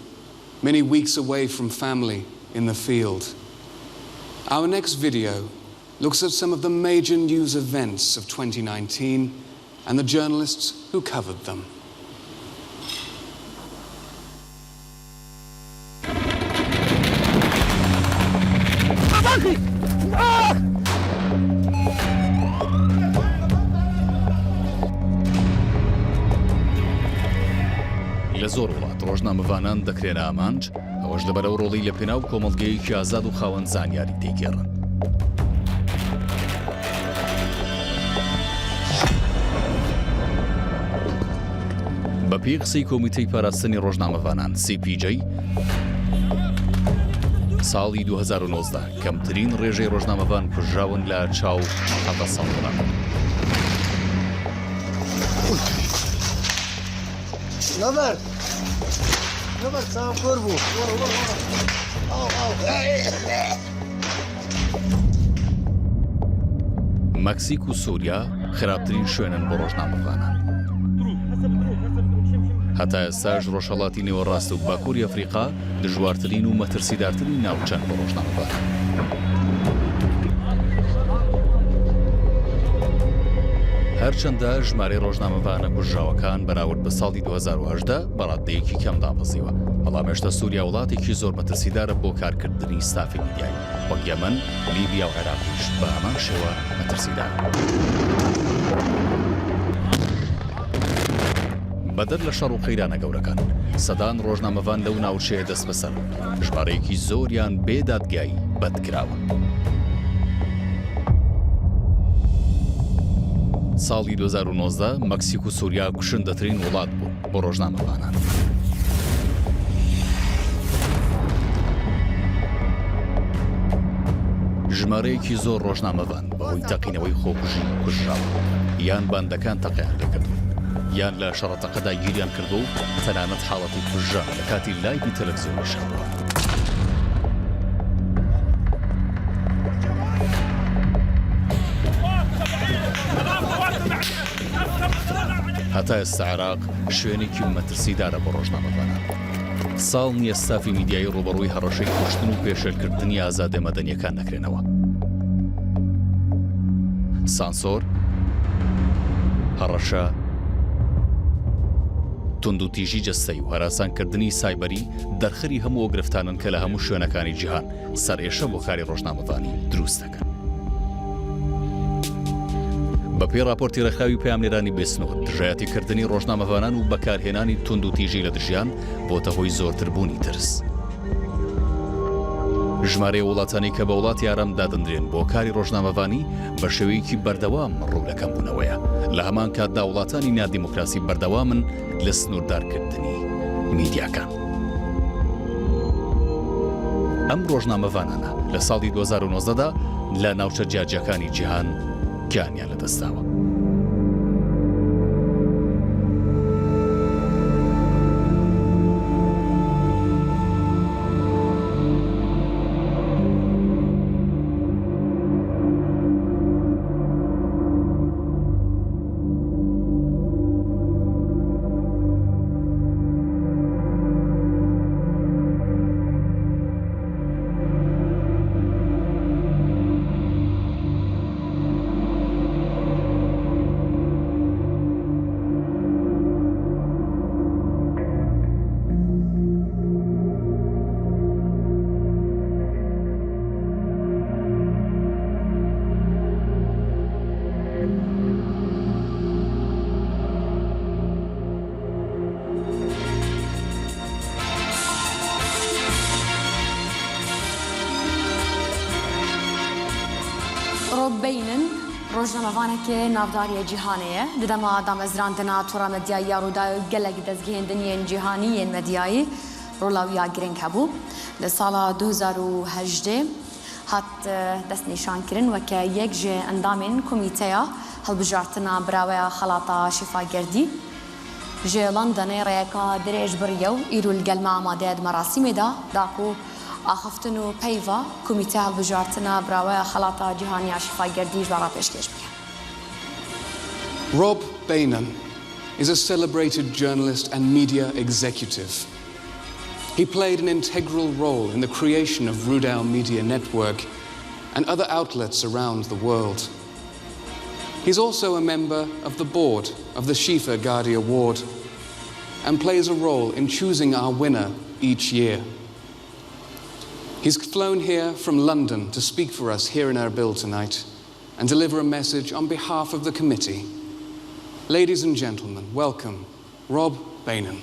Speaker 2: many weeks away from family in the field. Our next video looks at some of the major news events of 2019 and the journalists who covered them.
Speaker 3: لە زۆر وڵات ڕۆژنامەڤانان دەکرێنە ئامانج ئەوەش لەبەرەو ڕۆڵی لە پێناو کۆمەڵگەیەکی ئازاد و خاوەن زانیاری تێگێڕن. بە پێی قسەی کۆمیتەی پاراستنی ڕۆژنامەڤانان CPJ ساڵی 2019 کەمترین ڕێژەی ڕۆژنامەڤان کوژراون لە چاو 7 ساڵدا.
Speaker 11: نەبەر چاو کۆر بوو.
Speaker 3: مەکسیک و سووریا خراپترین شوێنن بۆ ڕۆژنامەڤانان. هەتا ئێستاش ڕۆژهەڵاتی نێوەڕاست و باکووری ئەفریقا دژوارترین و مەترسیدارترین ناوچەند بۆ ڕۆژنامەڤانان. هەرچەندە ژمارەی ڕۆژنامەڤانە کوژراوەکان بەراورد بە ساڵی 2018 بەڕادەیەکی کەم دابەزیوە، بەڵام هێشتا سووریا وڵاتێکی زۆر مەترسیدارە بۆ کارکردنی ستافی میدیایی، وەک یەمەن، لیبیا و عێراقیش بە هەمان شێوە مەترسیدار. بەدەر لە شەڕ و قەیرانە گەورەکان سەدان ڕۆژنامەڤان لەو ناوچەیە دەست بەسەر ژمارەیەکی زۆریان بێدادگایی بەدکراوە. ساڵی 2019 مەکسیک و سووریا کوشندەترین وڵات بوو بۆ ڕۆژنامەڤانان. ژمارەیەکی زۆر ڕۆژنامەڤان بەهۆی تەقینەوەی خۆکوژی کوژراوە یان باندەکان تەقیان لێکردوون یان لە شەڕەتەقەدا گیریان کردو و تەنانەت حاڵەتی کوژران لە کاتی لایڤی تەلەڤیزیۆنیشان بووە. هەتا ئێستا عێراق شوێنێکی مەترسیدارە بۆ ڕۆژنامەڤانان. ساڵ نییە ستافی میدیایی ڕوبەڕووی هەڕەشەی کوشتن و پێشێلکردنی ئازادە مەدەنیەکان نەکرێنەوە. سانسۆر، هەڕەشە، توندوتیژی جەستەی و هەراسانکردنی سایبەری دەرخەری هەموو ئەو گرفتانن کە لە هەموو شوێنەکانی جیهان سەرئێشە بۆ کاری ڕۆژنامەڤانی دروست دەکەن. بەپێی راپۆرتی ڕێکخراوی پەیامنێرانی بێسنۆر دژایەتیکردنی ڕۆژنامەڤانان و بەکارهێنانی توندوتیژی لە دژیان بۆتە هۆی زۆرتربوونی ترس. ژمارەی وڵاتانی کە بە وڵاتی ئارام دادەندرێن بۆ کاری ڕۆژنامەڤانی بە شێوەیەکی بەردەوام ڕوو لە کەمبوونەوەیە. لە هەمان کاتدا وڵاتانی نادیموکراسی بەردەوامن لە سنووردارکردنی میدیاکان. ئەم ڕۆژنامەڤانانە لە ساڵی 2019دا لە ناوچە جیاجەکانی جیهان گیانیان لەدەستاوە.
Speaker 1: ڕۆژنامەوانێکی ناوداریە جیهانەیە دەدەما دامەزراندنا تووڕە مەدیایی ڕووداوی گەلێک دەستگەهێندنیên جیهانیên مەدیایی ڕۆڵاویە گرنگ هەبوو لە ساڵا 2018 هات دەستنیشانکردن وەکە یەک ji ئەندامên komîteya هەڵبژارتنا براوەیە خەڵاتە شیفاگەردی ji Londonê rêyeka dirêj biriye û îro li gel me amadeye di merasîmê de dako axiftin û peyva komîte hilbijartina braweya xelata cîhaniya şîfagerdî ji bara pêşkêş bike.
Speaker 2: Rob Beynon is a celebrated journalist and media executive. He played an integral role in the creation of Rudao Media Network and other outlets around the world. He's also a member of the board of the Shifa Gadi Award and plays a role in choosing our winner each year. He's flown here from London to speak for us here in Erbil tonight and deliver a message on behalf of the committee. Ladies and gentlemen, welcome Rob Beynon.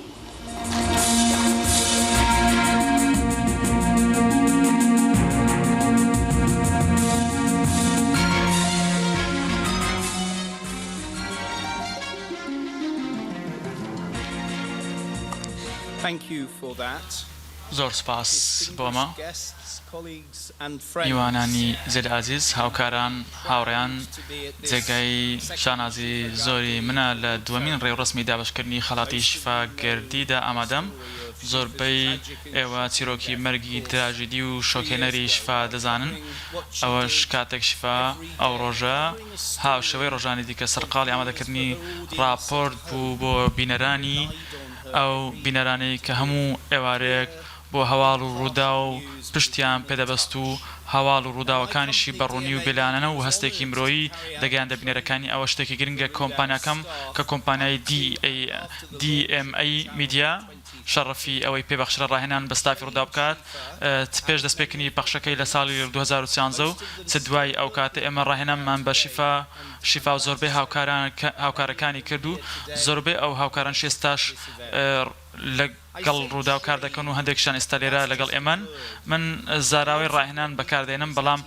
Speaker 12: Thank you for that.
Speaker 13: زۆر سپاس بۆمە میوانانی زێد عزیز هاوکاران هاوڕێیان جێگای شانازی زۆری منە لە دووەمین ڕێوڕسمی دابشکردنی خەڵاتی شیفاگەردیدا ئامادەم زۆربەی ئێوە چیرۆکی مەرگی دراژیدی و شۆکێنەری شیفا دەزانن ئەوەش کاتێک شیفا ئەو ڕۆژە هاوشەوەی ڕۆژانی دیکە سەرقاڵی ئامادەکردنی راپۆرت بوو بۆ بینەرانی ئەو بینەرانی کە هەموو ئێوارەیەک بۆ هەواڵ و ڕوودا و پشتیان پێدەبەست و هەواڵ و ڕووداوەکانیشی بەڕوونی و بێلانەنە و هەستێکی مرۆیی دەگەیاندە بینەرەکانی ئەوە شتێکی گرنگە کۆمپانیاکەم کە کۆمپانیای DMA میدیا شەڕەفی ئەوەی پێبەخشرە ڕاهێنان بە ستافی ڕوودا بکات پێش دەستپێکردنی پەخشەکەی لە ساڵی 2013 و چ دوای ئەو کاتە ئێمە ڕاهێنانمان بە شیفا و زۆربەی هاوکارەکانی کرد و زۆربەی ئەو هاوکاران شێستاش لەگەڵ ڕوودا و کار دەکەن و هەندێکشان ئێستا لێرە لەگەڵ ئێمەن من زاراوی ڕاهێنان بەکاردێنم بەڵام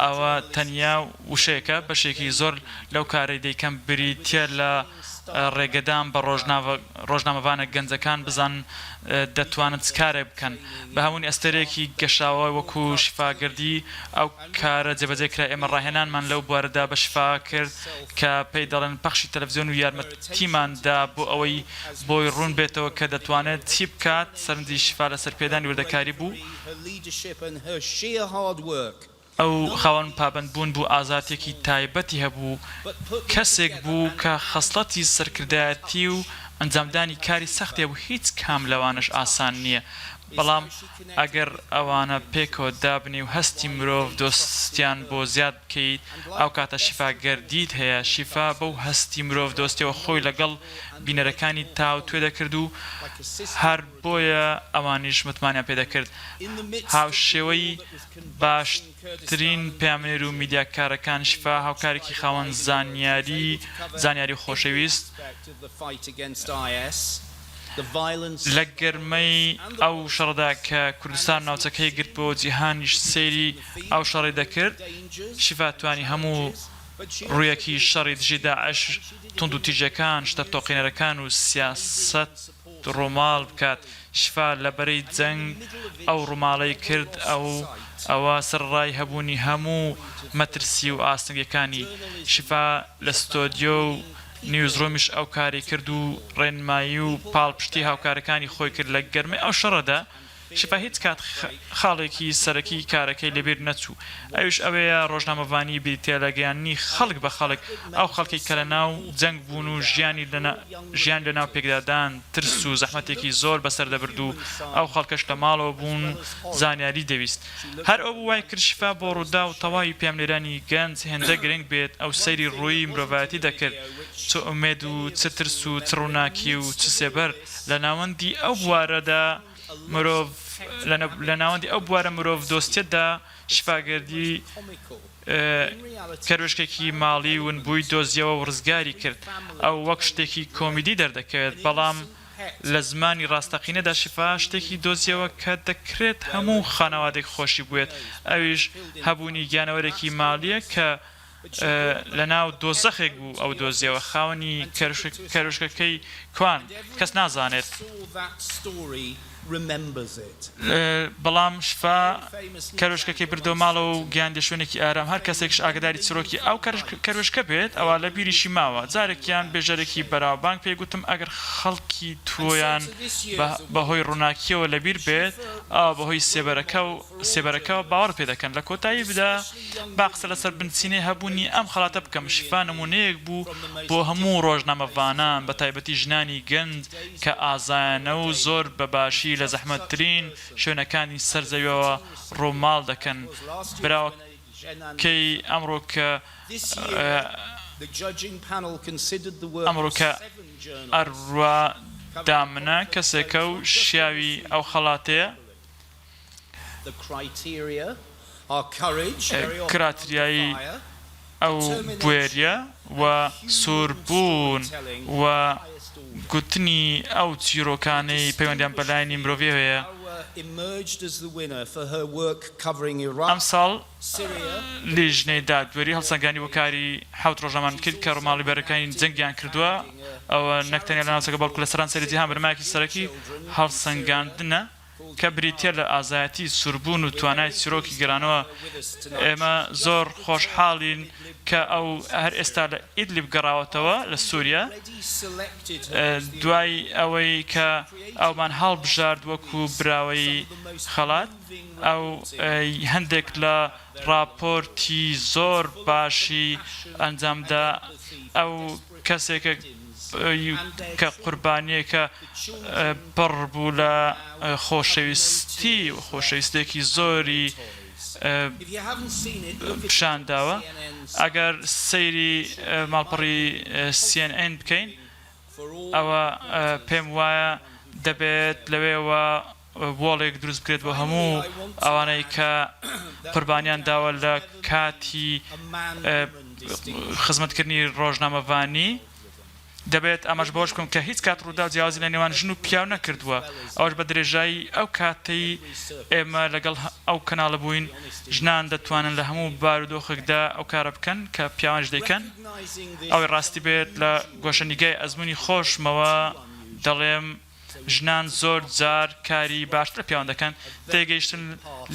Speaker 13: ئەوە تەنیا وشەیەکە بەشێکی زۆر لەو کارەی دەیکەم بریتە لە ڕێگەدان بە ڕۆژنامەوانە گەنجەکان بزان دەتوانن چکارێک بکەن بە هەمووی ئەستەرێکی گەشاوە وەکو شیفاگەردی ئەو کارە جێبەجێکرا ئێمە ڕاهێنانمان لەو بوارەدا بە شیفا کرد کە پێی دەڵێن پەخشی تەلەڤیزیۆن و یارمەتیماندا بۆ ئەوەی بۆی ڕوون بێتەوە کە دەتوانێت چی بکات سەرنجی شیفا لە سەرپێدانی وردەکاری بوو ئەو خاوەن پابەندبوون بوو ئازاتێکی تایبەتی هەبوو کەسێک بوو کە خەسڵەتی سەرکردایەتی و ئەنجامدانی کاری سەختێ و هیچ کام لەوانش ئاسان نییە بەڵام ئەگەر ئەوانە پێکەوە دابنی و هەستی مرۆڤ دۆستیان بۆ زیاد بکەیت ئەو کاتە شیفاگەردیت هەیە شیفا بەو هەستی مرۆڤ دۆستیەوە خۆی لەگەڵ بینەرەکانی تاو توێ دەکرد و هەر بۆیە ئەوانیش متمانیان پێدەکرد هاوشێوەی باشترین پامێر و میدیاکارەکان شیفا هاوکارێکی خاوەن زانیاری خۆشەویست لە گەرمەی ئەو شەڕدا کە کوردستان ناوچەکەی گرت بۆ جیهانیش سەیری ئەو شەڕی دەکرد شیفا توانی هەموو ڕوویەکی شەڕی دژی داعش تونند و تیژەکان شتە تۆقینەرەکان و سیاست ڕۆماڵ بکات شیفا لەبەرەی جەنگ ئەو ڕووماڵەی کرد ئەوە سەرڕای هەبوونی هەموو مەترسی و ئاستنگەکانی شیفا لە ستۆدیۆ و نیوزڕۆمیش ئەو کاری کرد و ڕێنمایی و پاڵپشتی هاوکارەکانی خۆی کرد لە گەرمەی ئەو شەڕەدا شیفا هیچ کات خاڵێکی سەرەکی کارەکەی لەبیر نەچوو ئەوش ئەوەیە ڕۆژنامەوانی بیرتێلەگەیانی خەڵک بە خەڵک ئەو خەڵکی کە لە ناو جەنگ بوون و ژیان لە ناو پێکدادان ترس و زەحمەتێکی زۆر بەسەر دەبرد و ئەو خەڵکەش لە ماڵەوە بوون زانیاری دەویست هەر ئەو وای کرد شیفا بۆ ڕوودا و تەواوی پامێرانی گەنج هێندە گرنگ بێت ئەو سەیری ڕووی مرۆڤایەتی دەکرد چ ئومێد و چ ترس و چ ڕووناکی و چ سێبەر لە ناوەندی ئەو بوارەدا مرۆڤ لە ناوەندی ئەو بوارە مرۆڤ دۆستیەتدا شیفاگەردی کەروشکێکی ماڵی ون بووی دۆزیەوە و ڕزگاری کرد ئەو وەک شتێکی کۆمیدی دەردەکەوێت بەڵام لە زمانی ڕاستەقینەدا شیفا شتێکی دۆزیەوە کە دەکرێت هەموو خانەوادێک خۆشی بوێت ئەویش هەبوونی گیانەوەرێکی ماڵیە کە لە ناو دۆزەخێک بوو ئەو دۆزیەوە خاوەنی کەروشکەکەی کوان کەس نازانێت بەڵام شفا کەروشکەکەی بردۆ ماڵە و گیاندە شوێنێکی ئارام هەر کەسێکش ئاگداری چرۆکی ئەو کەروشکە بێت ئەوە لە بیریشی ماوە جارێکیان بێژەرێکی بەراوبانگ پێیگوتم ئەگەر خەڵکی تۆیان بەهۆی ڕووناکیەوە لەبیر بێت ئەو بەهۆی سێبەرەکەەوە باوەڕ پێ دەکەن لە کۆتایی بدا با قسە لەسەر بنچینەی هەبوونی ئەم خەڵاتە بکەم شفا نمونەیەک بوو بۆ هەموو ڕۆژنامەڤانان بە تایبەتی ژنانی گەنج کە ئازایانە و زۆر بەباشی لە زەحمەتترین شوێنەکانی سەرزەویەوە ڕۆماڵ دەکەن براوەکەی ئەمڕۆ کە ئەڕوا دامنە کەسێکە و شیاوی ئەو خەڵاتەیە کراتریایی ئەو بوێریە و سووربوون و گوتنی ئەو چیرۆکانەی پەیوەندیان بەلایەنی مرۆڤی هەیە ئەم ساڵ لیژنەی دادوەری هەڵسەنگانی بۆ کاری حوت ڕۆژنامەمان کرد کە ڕۆماڵی بەرەکانی جەنگیان کردووە ئەوە نەکتەنیا لە ناوچەکە بەڵکو لە سەرانسەری جیهان بەرمایەکی سەرەکی هەڵسەنگاندنە کە بریتە لە ئازایەتی سووربوون و توانای چیرۆکی گەرانەوە ئێمە زۆر خۆشحاڵین کە ئەو هەر ئێستا لە ئیدلیب گەڕاوەتەوە لە سووریا دوای ئەوەی کە ئەومان هەڵبژارد وەکو براوەی خەڵات ئەو هەندێک لە راپۆرتی زۆر باشی ئەنجامدا ئەو کەسێکە کە قوربانیەکە پڕ بوو لە خۆشەویستی و خۆشەویستێکی زۆری پیشانداوە ئەگەر سەیری ماڵپەڕی CNN بکەین ئەوە پێم وایە دەبێت لەوێەوە وۆڵێک دروست بکرێت بۆ هەموو ئەوانەی کە قوربانیان داوە لە کاتی خزمەتکردنی ڕۆژنامەڤانی دەبێت ئەمەش بۆش بکەم کە هیچ کات ڕوودا جیاوازی لە نێوان ژن و پیاو نەکردووە ئەوش بە درێژایی ئەو کاتەی ئێمە لەگەڵ ئەو کەناڵە بووین ژنان دەتوانن لە هەموو بارودۆخێکدا ئەو کارە بکەن کە پیاوانش دەیکەن ئەوەی ڕاستی بێت لە گۆشەنیگای ئەزمموی خۆشمەوە دەڵێم ژنان زۆر جار کاری باشتر پیاوان دەکەن تێگەیشتن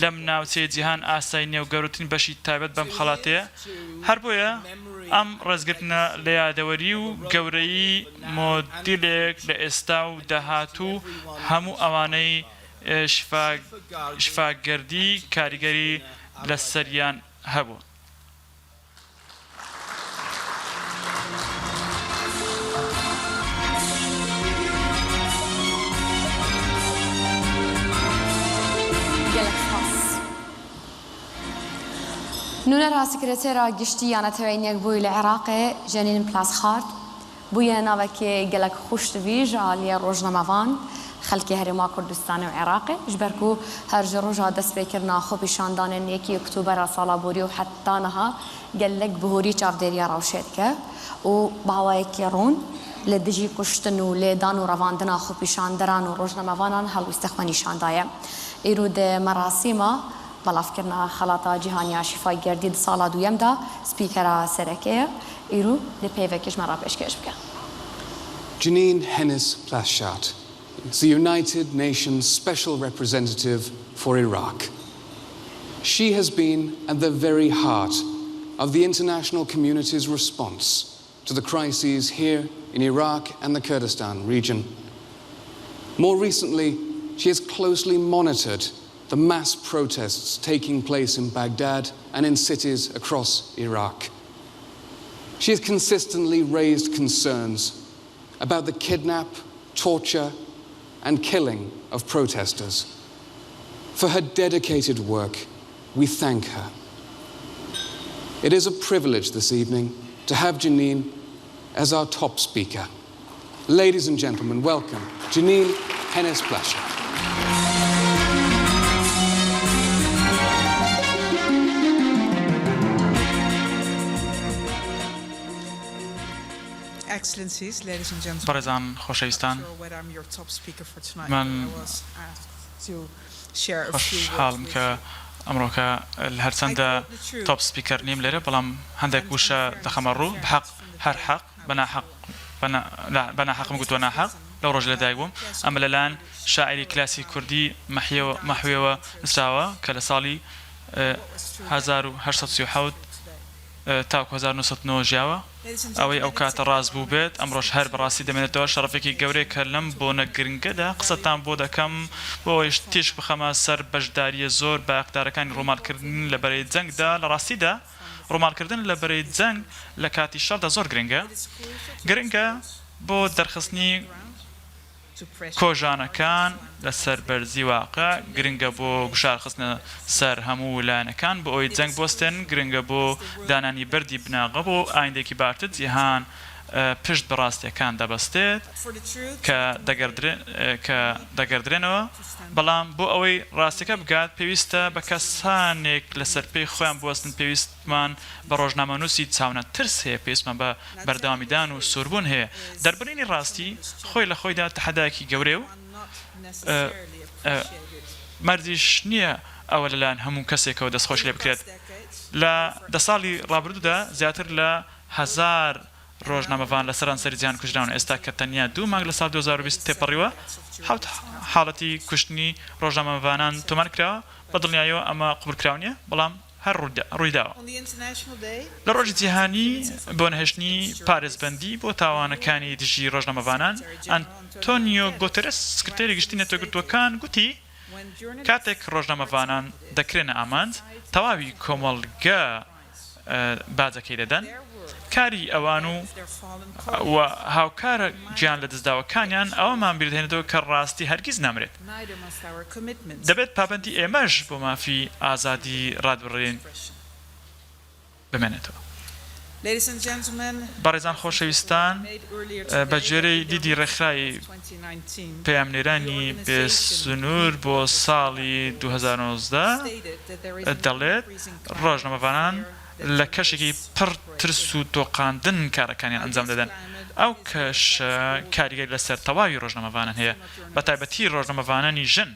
Speaker 13: لەم ناوچەی جیهان ئاسایی نێو گەورەترین بەشی تایبەت بەم خەڵاتەیە هەر بۆیە ئەم ڕێزگرتنە لە یادەوەری و گەورەی مۆدیلێک لە ئێستا و داهاتوو هەموو ئەوانەی شفاگەردی کاریگەری لە سەریان هەبوو.
Speaker 1: نونەرا سکرتێرا گشتی یانەتەوەینێک بووی لە عێراقێ ژەنین پلاس خارد بوویە ناوەکێ گەلک خوشتویژ عالیە ڕۆژنەمەڤان خەڵکی هەرێما کوردستان و عێراقێ ژبەرک و هەرژە ڕۆژا دەست پێکردنا خۆپیشاندانên یەکی ئۆکتۆبەرا ساڵا بۆری و حتانەها گەلک بهۆری چاودێریە ڕەوشێتکە و باوایەکی ڕوون لە دژی کوشتن و لێدان و ڕەواندنا خۆپیشاندەران و ڕۆژنەمەڤانان هەڵویستە خۆ نیشاندایە ئیرو دە مەراسیمە بەڵافکردنا خەڵاتە جیهانیا شیفای گەردی ساڵا دوویەمدا سپیکەرە سەرەکەیە ئیرو لە پێیڤێکیشمە ڕاپێشکەش بکە.
Speaker 2: Janine Hennis Plashat is the United Nations Special Representative for Iraq. She has been at the very heart of the international community's response to the crises here in Iraq and the Kurdistan region. More recently, she has closely monitored the mass protests taking place in Baghdad and in cities across Iraq. She has consistently raised concerns about the kidnap, torture, and killing of protesters. For her dedicated work, we thank her. It is a privilege this evening to have Janine as our top speaker. Ladies and gentlemen, welcome Janine Hennis Plashat.
Speaker 12: Excellencies, ladies and gentlemen,
Speaker 13: بەڕێزان خۆشەویستان من خۆشحاڵم کە ئەمڕۆکە هەرچەندە تۆپ سپیکەر نیم لێرە بەڵام هەندێک وشە دەخەمە ڕوو بحەق هەر حەق بەناحەقم گوتووە ناحەق لەو ڕۆژ لەدایک بووم ئەمە لەلایەن شاعری کلاسی کوردی مەحوێوە نووسراوە کە لە ساڵی 1837 تاکو 1990 ژیاوە ئەوەی ئەو کاتە ڕاست بوو بێت ئەمڕۆژ هەر بەڕاستی دەمێنێتەوە شەڕەفێکی گەورەی کە لەم بۆنە گرنگەدا قسەتان بۆ دەکەم بۆ ئەوەی تێش بخەمە سەر بەشداریە زۆر بە ئەقدارەکانی ڕۆمالکردن لە بەرەی جەنگدا لە ڕاستیدا ڕۆمالکردن لە بەرەی جەنگ لە کاتی شەڕدا زۆر گرنگە بۆ دەرخستنی کۆژانەکان لەسەر بەرزی واقع گرنگە بۆ گوشارخستنە سەر هەموو لایەنەکان بۆ ئەوی جەنگ بۆستێن گرنگە بۆ دانانی بەردی بناغە بۆ ئایندێکی باشتر جیهان پشت بەڕاستیەکان دەبەستێت کە دەگەردرێنەوە بەڵام بۆ ئەوەی ڕاستیەکە بگات پێویستە بە کەسانێک لەسەر پێی خۆیان بوەستن پێویستمان بە ڕۆژنامەنووسی چاونە ترس هەیە پێویستمان بە بەردەوامیدان و سووربوون هەیە دەربڕینی ڕاستی خۆی لە خۆیدا تەحەدایەکی گەورەی و مەرجیش نییە ئەوە لەلایەن هەموو کەسێکەوە دەستخۆش لێ بکرێت لە دە ساڵی ڕابردوودا زیاتر لە 1000 ڕۆژنامەوان لە سەرانسەری جیهان کوژراون ئێستا کە تەنیا 2 مانگ لە ساڵ 2020 تێپەڕیوە حوت حاڵەتی کوشتنی ڕۆژنامەوانان تۆمار کراوە بە دڵنیاییەوە ئەمە قوبولکراونیە بەڵام هەر ڕوویداوە لە ڕۆژی جیهانی بۆ نەهێشتنی پارێزبەندی بۆ تاوانەکانی دژی ڕۆژنامەوانان ئەنتۆنیۆ گۆتەرس سکرتێری گشتی نەتۆگرتوەکان گوتی کاتێک ڕۆژنامەوانان دەکرێنە ئامانج تەواوی کۆمەڵگە باجەکەی دەدەن کاری ئەوان و هاوکارە گیان لە دەستداوەکانیان ئەوەمان بیردهێنێتەوە کە ڕاستی هەرگیز نامرێت دەبێت پابەندی ئێمەش بۆ مافی ئازادی ڕادبڕین بمێنێتەوە بەڕێزان خۆشەویستان بە جێرەی دیدی ڕێکخراوی پەیامنێرانی بێسنوور بۆ ساڵی 2019 دەڵێت ڕۆژنامەوانان لە کەشێکی پڕ ترس و تۆقااندن کارەکانیان ئەنجام دەدەن ئەو کەش کاریگەری لەسەر تەواوی ڕۆژنامەوانان هەیە بە تایبەتی ڕۆژنامەوانانی ژن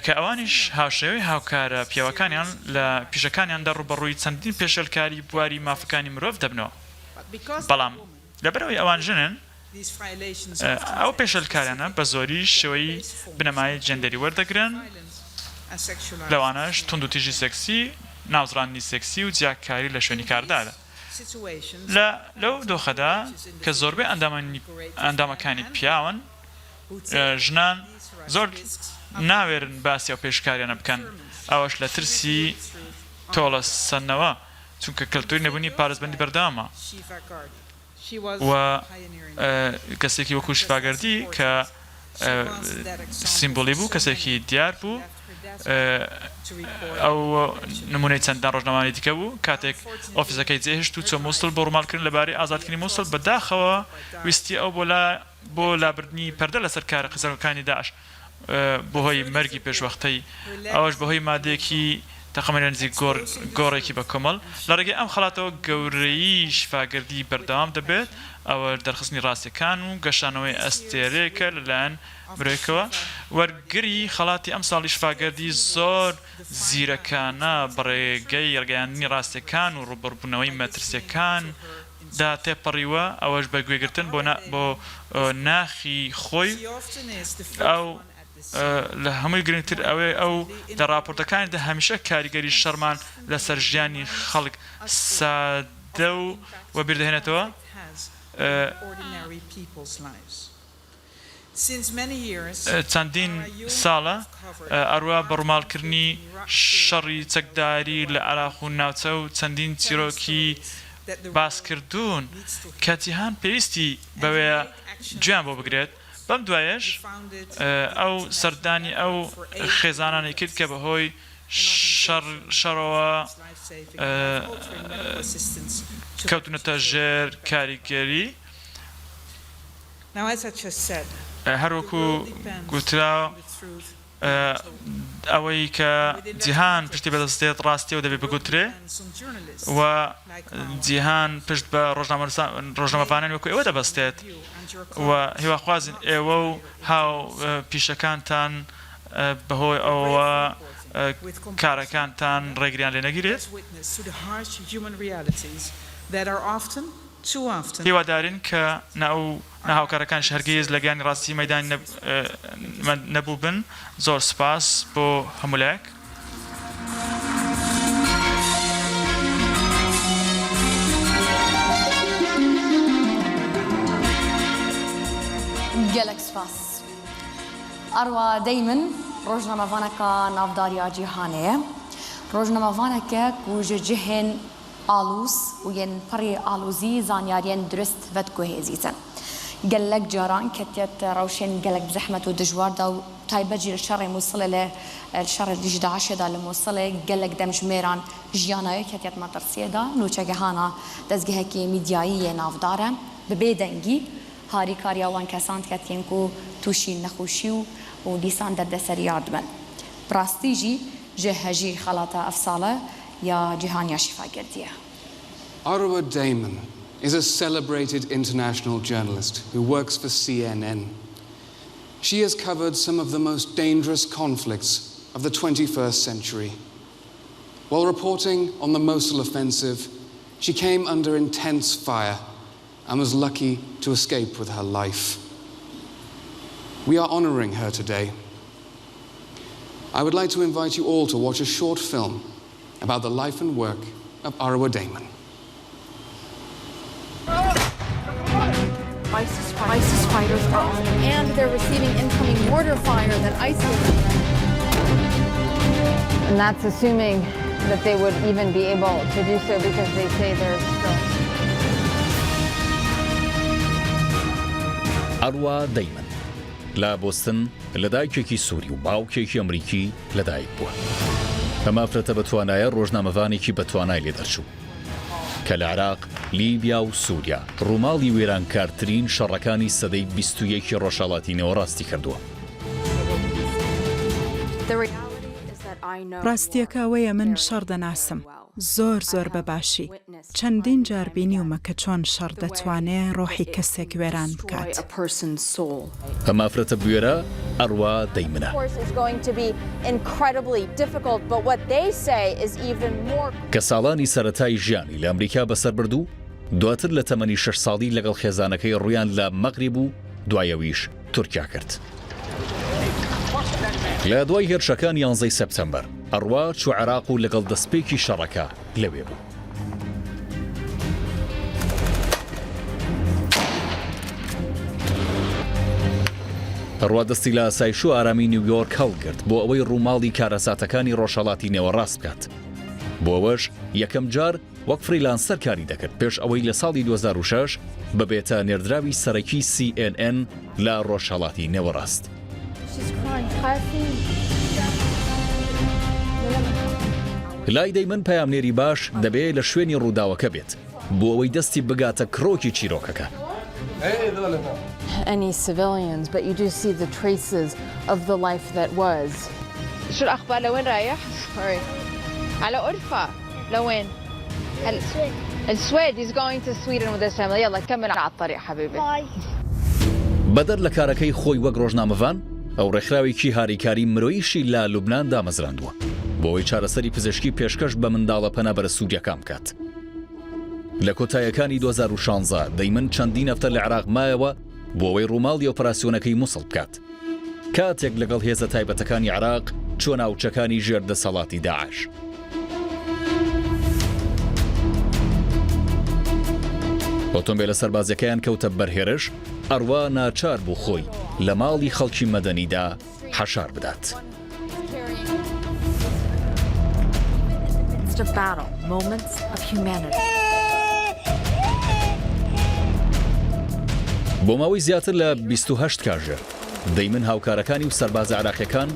Speaker 13: کە ئەوانیش هاوشێوەی هاوکارە پیاوەکانیان لە پیشەکانیاندا ڕوبەڕووی چەندین پێشەلکاری بواری مافەکانی مرۆڤ دەبنەوە بەڵام لەبەرەوەی ئەوان ژنن ئەو پێشەلکاریانە بە زۆری شێوەی بنەمای جەندەری وەردەگرن لەوانەش تونند و تیژی سێکسی ناوزڕانی سێکسی و جیاکاری لە شوێنی کاردادا لەو دۆخەدا کە زۆربەی ئەندامەکانی پیاون ژنان زۆر ناوێرن باسی ئەو پێشکاریانە بکەن ئەوەش لە ترسی تۆڵە سەنەوە چونکە کەلتوری نەبوونی پارێزبەندی بەردەوامە و کەسێکی وەکو شیفاگەردی کە سیمبۆلی بوو کەسێکی دیار بوو ئەو نمونەی چەندان ڕۆژنامەوانی دیکە بوو کاتێک ئۆفیسەکەی جێهێشت و چۆ مووسڵ بۆ ڕووماڵکردن لەبارەی ئازادکردنی مووسڵ بەداخەوە ویستی ئەو بۆ لابردنی پەردە لەسەر کارە قسەکانی داعش بەهۆی مەرگی پێشوەختەی ئەوەش بەهۆی مادێکی تەقەمەنە نزیک گۆڕێکی بە کۆمەڵ لە ڕێگەی ئەم خەڵاتەوە گەورەی شیفاگەردی بەردەوام دەبێت ئەوە دەرخستنی ڕاستیەکان و گەشانەوەی ئەستێرەیەکە لەلایەن برێکەوە وەرگری خەڵاتی ئەم ساڵی شیفاگەردی زۆر زیرەکانە بەڕێگەی ڕێگەیاندنی ڕاستیەکان و ڕوبەڕبوونەوەی مەترسیەکان دا تێپەڕیوە ئەوەش بە گوێگرتن بۆ ناخی خۆی ئەو لە هەمووی گرنگتر ئەوەی ئەو لە راپۆرتەکانیدا هەمیشە کاریگەری شەرمان لەسەر ژیانی خەڵک سادە و بیردەهێنێتەوە چەندین ساڵە ئەروە بەڕووماڵکردنی شەڕی چەکداری لە عێراق و ناوچە و چەندین چیرۆکی باسکردوون کە جیهان پێویستی بەوەیە گوێیان بۆ بگرێت بەم دوایەش ئەو سەردانی ئەو خێزانانی کرد کە بەهۆی شەڕەوە کەوتونەتە ژێر کاریگەری هەروەکو گوترا ئەوەی کە جیهان پشتی بەدەستێت ڕاستیەوە دەبێت بگوترێ و جیهان پشت بە ڕۆژنامەوانانی وەکو ئێوە دەبەستێت و هیواخوازن ئێوە و هاو پیشەکانتان بەهۆی ئەوە کارەکانتان ڕێگریان لێ نەگیرێت هیوادارین کە ناهاوکارەکان هەرگیز لە گیانی ڕاستی مەیدان نەبوو بن. زۆر سپاس بۆ هەمولایەک.
Speaker 1: gelek spas. Arwa daymen rojnamavâneka navdariya cîhanê rojnamavâneke ku ji cihên alûs û yên perê alûzî zanyariyên durist vedguhêzîtin. Gelek caran ketiyet rewşên gelek bi zehmet û dijwar da û taybet jî li şerê Mosulê li şerê dijî Daişê da li Mosulê gelek demjimêran jiyana ketiyet metirsiyê da nûçegehana dezgehekî mîdyayî yê navdar e bi bêdengî harîkariya wan kesan ketiyên ku tûşî nexweşî û dîsan derdeseriya dibin. Bi rastî jî ji hejî xelata ev sale ya cîhaniya şîfagirdiye.
Speaker 2: Arwa Damon is a celebrated international journalist who works for CNN. She has covered some of the most dangerous conflicts of the 21st century. While reporting on the Mosul offensive, she came under intense fire and was lucky to escape with her life. We are honouring her today. I would like to invite you all to watch a short film about the life and work of Arwa Damon.
Speaker 14: ISIS fighters are on them, and they're receiving incoming mortar fire that ISIS.
Speaker 15: And that's assuming that they would even be able to do so because they say there's still.
Speaker 3: Arwa Damon لە بۆستن لەدایکێکی سووری و باوکێکی ئەمریکی لەدایک بووە. ئەمە فرەتە بە توانایە ڕۆژنامەوانێکی بە توانای لێ دەرچوو کە لە عێراق، لیبیا و سووریا ڕووماڵی وێرانکارترین شەڕەکانی سەدەی 21 ڕۆژهەڵاتی نێوەڕاستی کردووە.
Speaker 12: ڕاستیەکەوەیە من شەڕ دەناسم زۆر بە باشی چەندین جار بینیومە کە چۆن شەڕ دەتوانێت ڕۆحی کەسێک وێران بکات.
Speaker 3: ئەمە فرەتە بوێرە ئەڕوا دەیمنە. کە ساڵانی سەرەتای ژیانی لە ئەمریکا بەسەر بردوو، دواتر لە تەمەنی 6 ساڵی لەگەڵ خێزانەکەی ڕویان لە مەغریب و دوایەویش تورکیا کرد. لە دوای هێرشەکان 11 سەپتەمبەر ئەڕوا چوو عێراق و لەگەڵ دەستپێکی شەڕەکە لەوێ بوو. ئەڕوا دەستی لە ئاسایش و ئارامی نیویۆرک هەڵگرت بۆ ئەوەی ڕووماڵی کارەساتەکانی ڕۆژهەڵاتی نێوەڕاست بکات. بۆ ئەوەش یەکەم جار وەک فریلانسەر کاری دەکرد پێش ئەوەی لە ساڵی 2006 ببێتە نێردراوی سەرەکی CNN لە ڕۆژهەڵاتی نێوەڕاست. لای دەیمن پەیامنێری باش دەبێت لە شوێنی ڕووداوەکە بێت بۆ ئەوەی دەستی بگاتە کرۆکی چیرۆکەکە.
Speaker 15: Any civilians, but you do see the traces of the life that was.
Speaker 16: شو الأخبار لوين رايح؟ على أرفا لوين؟ السويد. He's going to Sweden with his family. يلا كمل على الطريق حبيبي.
Speaker 3: بەدەر لە کارەکەی خۆی وەک ڕۆژنامەوان ئەو ڕێکخراوێکی هاریکاری مرۆییشی لە لوبنان دامەزراندووە بۆ ئەوەی چارەسەری پزیشکی پێشکەش بە منداڵە پەنابەرە سووریەکان بکات. لە کۆتاییەکانی 2016 دەیمن چەندین هەفتە لە عێراق مایەوە بۆ ئەوەی ڕووماڵی ئۆپەراسیۆنەکەی مووسڵ بکات. کاتێک لەگەڵ هێزە تایبەتەکانی عێراق چۆن ناوچەکانی ژێردەسەڵاتی داعش. ئۆتۆمبیلە سەربازەکەیان کەوتە بەرهێرش، ئەڕوا ناچار بوو خۆی لە ماڵی خەڵکی مەدەنیدا حەشار بدات. بۆ ماوەی زیاتر لە 28 کاژێر دەیمن هاوکارەکانی و سەربازە عێراقیەکان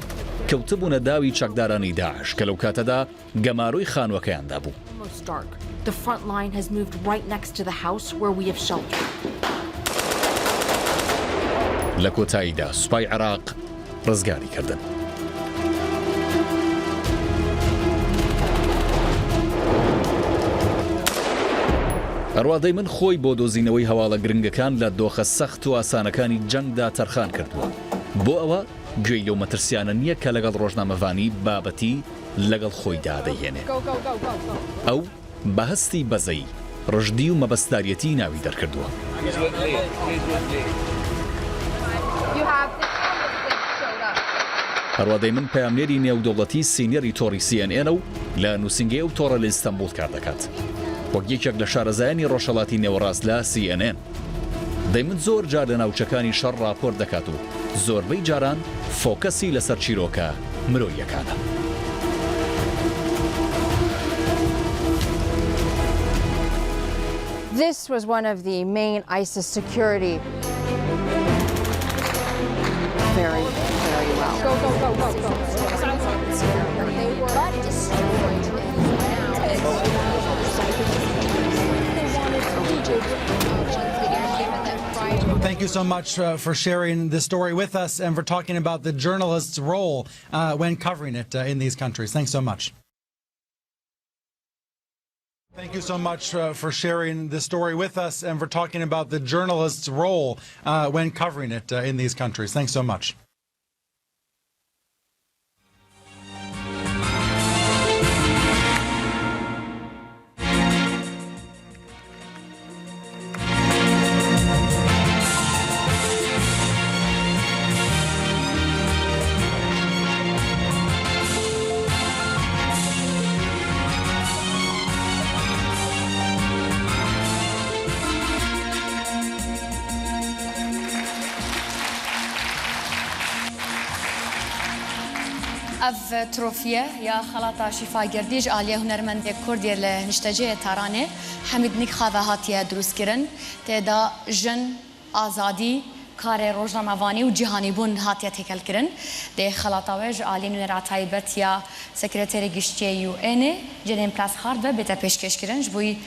Speaker 3: کەوتبوونە داوی چەکدارانی داعش کە لەو کاتەدا گەماروی خانوەکەیاندا بوو.
Speaker 14: The front line has moved right next to the house where we have sheltered.
Speaker 3: لە کۆتاییدا سوپای عێراق ڕزگاری کردن. ئەڕوا دەیمن خۆی بۆ دۆزینەوەی هەواڵە گرنگەکان لە دۆخە سەخت و ئاسانەکانی جەنگدا تەرخان کردووە بۆ ئەوە گوێی لەو مەترسیانە نییە کە لەگەڵ ڕۆژنامەوانی بابەتی لەگەڵ خۆیدا دەهێنێ. ئەو بەهستی بەزەی ڕژدی و مەبەستدارەتی ناوی دەرکردووە. هەروادەی من پەیامنێری نێودەوڵەتی سینیەری تۆڕی CNN و لە نووسنگەی ئەو تۆڕە لە ئیستەنبول کار دەکات. وەک یەکێک لە شارەزایانی ڕۆژهەڵاتی نێوەڕاست لە CNN دەیمن زۆر جار لە ناوچەکانی شەڕ راپۆرت دەکات و زۆربەی جاران فۆکەسی لەسەر چیرۆکە مرۆییەکانە.
Speaker 15: This was one of the main ISIS security. Very, very well. Go, go, go, go, go. They were destroyed.
Speaker 17: Thank you so much for sharing this story with us and for talking about the journalist's role when covering it in these countries. Thanks so much. Thank you so much for sharing this story with us and for talking about the journalist's role when covering it in these countries. Thanks so much.
Speaker 1: اف تروفيه يا خلاطه شفا گردیج عالیه هنرمند کردی له نشتجه ترانه حمید نیک خواه دروست کرن تدا جن آزادی کار روزنامه‌وانی و جهانی بون هاتیه تکل کرن ده خلاطه وج عالی نور تایبت یا سکرتری گشتی یو ان جنین پلاس خارد و بتا پیشکش کرن جبوی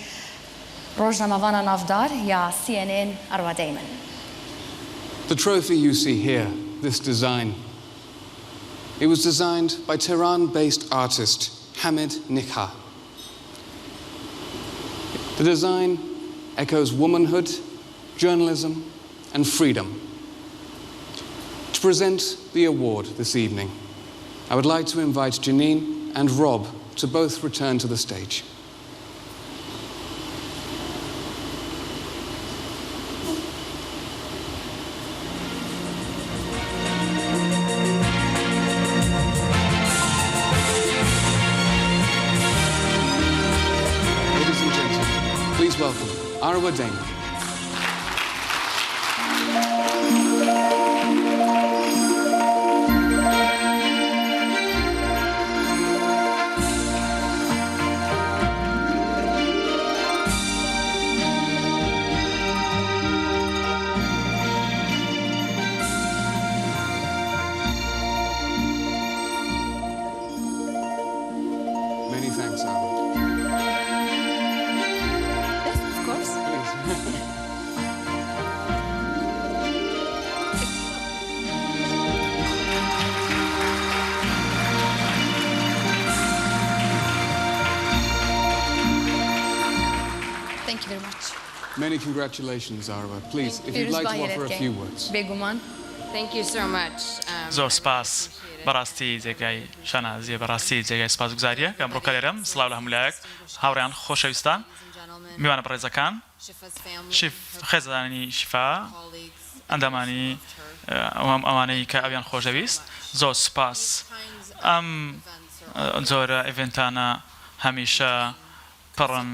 Speaker 1: روزنامه‌وان نافدار یا CNN اروا دایمن.
Speaker 2: The trophy you see here, this design, it was designed by Tehran-based artist Hamid Nikha. The design echoes womanhood, journalism, and freedom. To present the award this evening, I would like to invite Janine and Rob to both return to the stage. Welcome, Arwa Damon. Many thanks, Arwa.
Speaker 1: Thank you very much.
Speaker 2: Many congratulations, Arwa. Please, if you'd like to offer a few words.
Speaker 1: Beguman.
Speaker 16: Thank you so much.
Speaker 13: زۆر سپاس بەڕاستی جێگای شانازیە بەڕاستی جێگای سپاسگوزاریە کە ئەمڕۆ کەلێرەم سڵاو لە هەمولایەک هاوڕێیان خۆشەویستان میوانە بەڕێزەکان خێزانی شیفا ئەندامانی ئەوانەی کە ئەویان خۆشەویست زۆر سپاس ئەم جۆرە ئیڤنتانە هەمیشە پڕن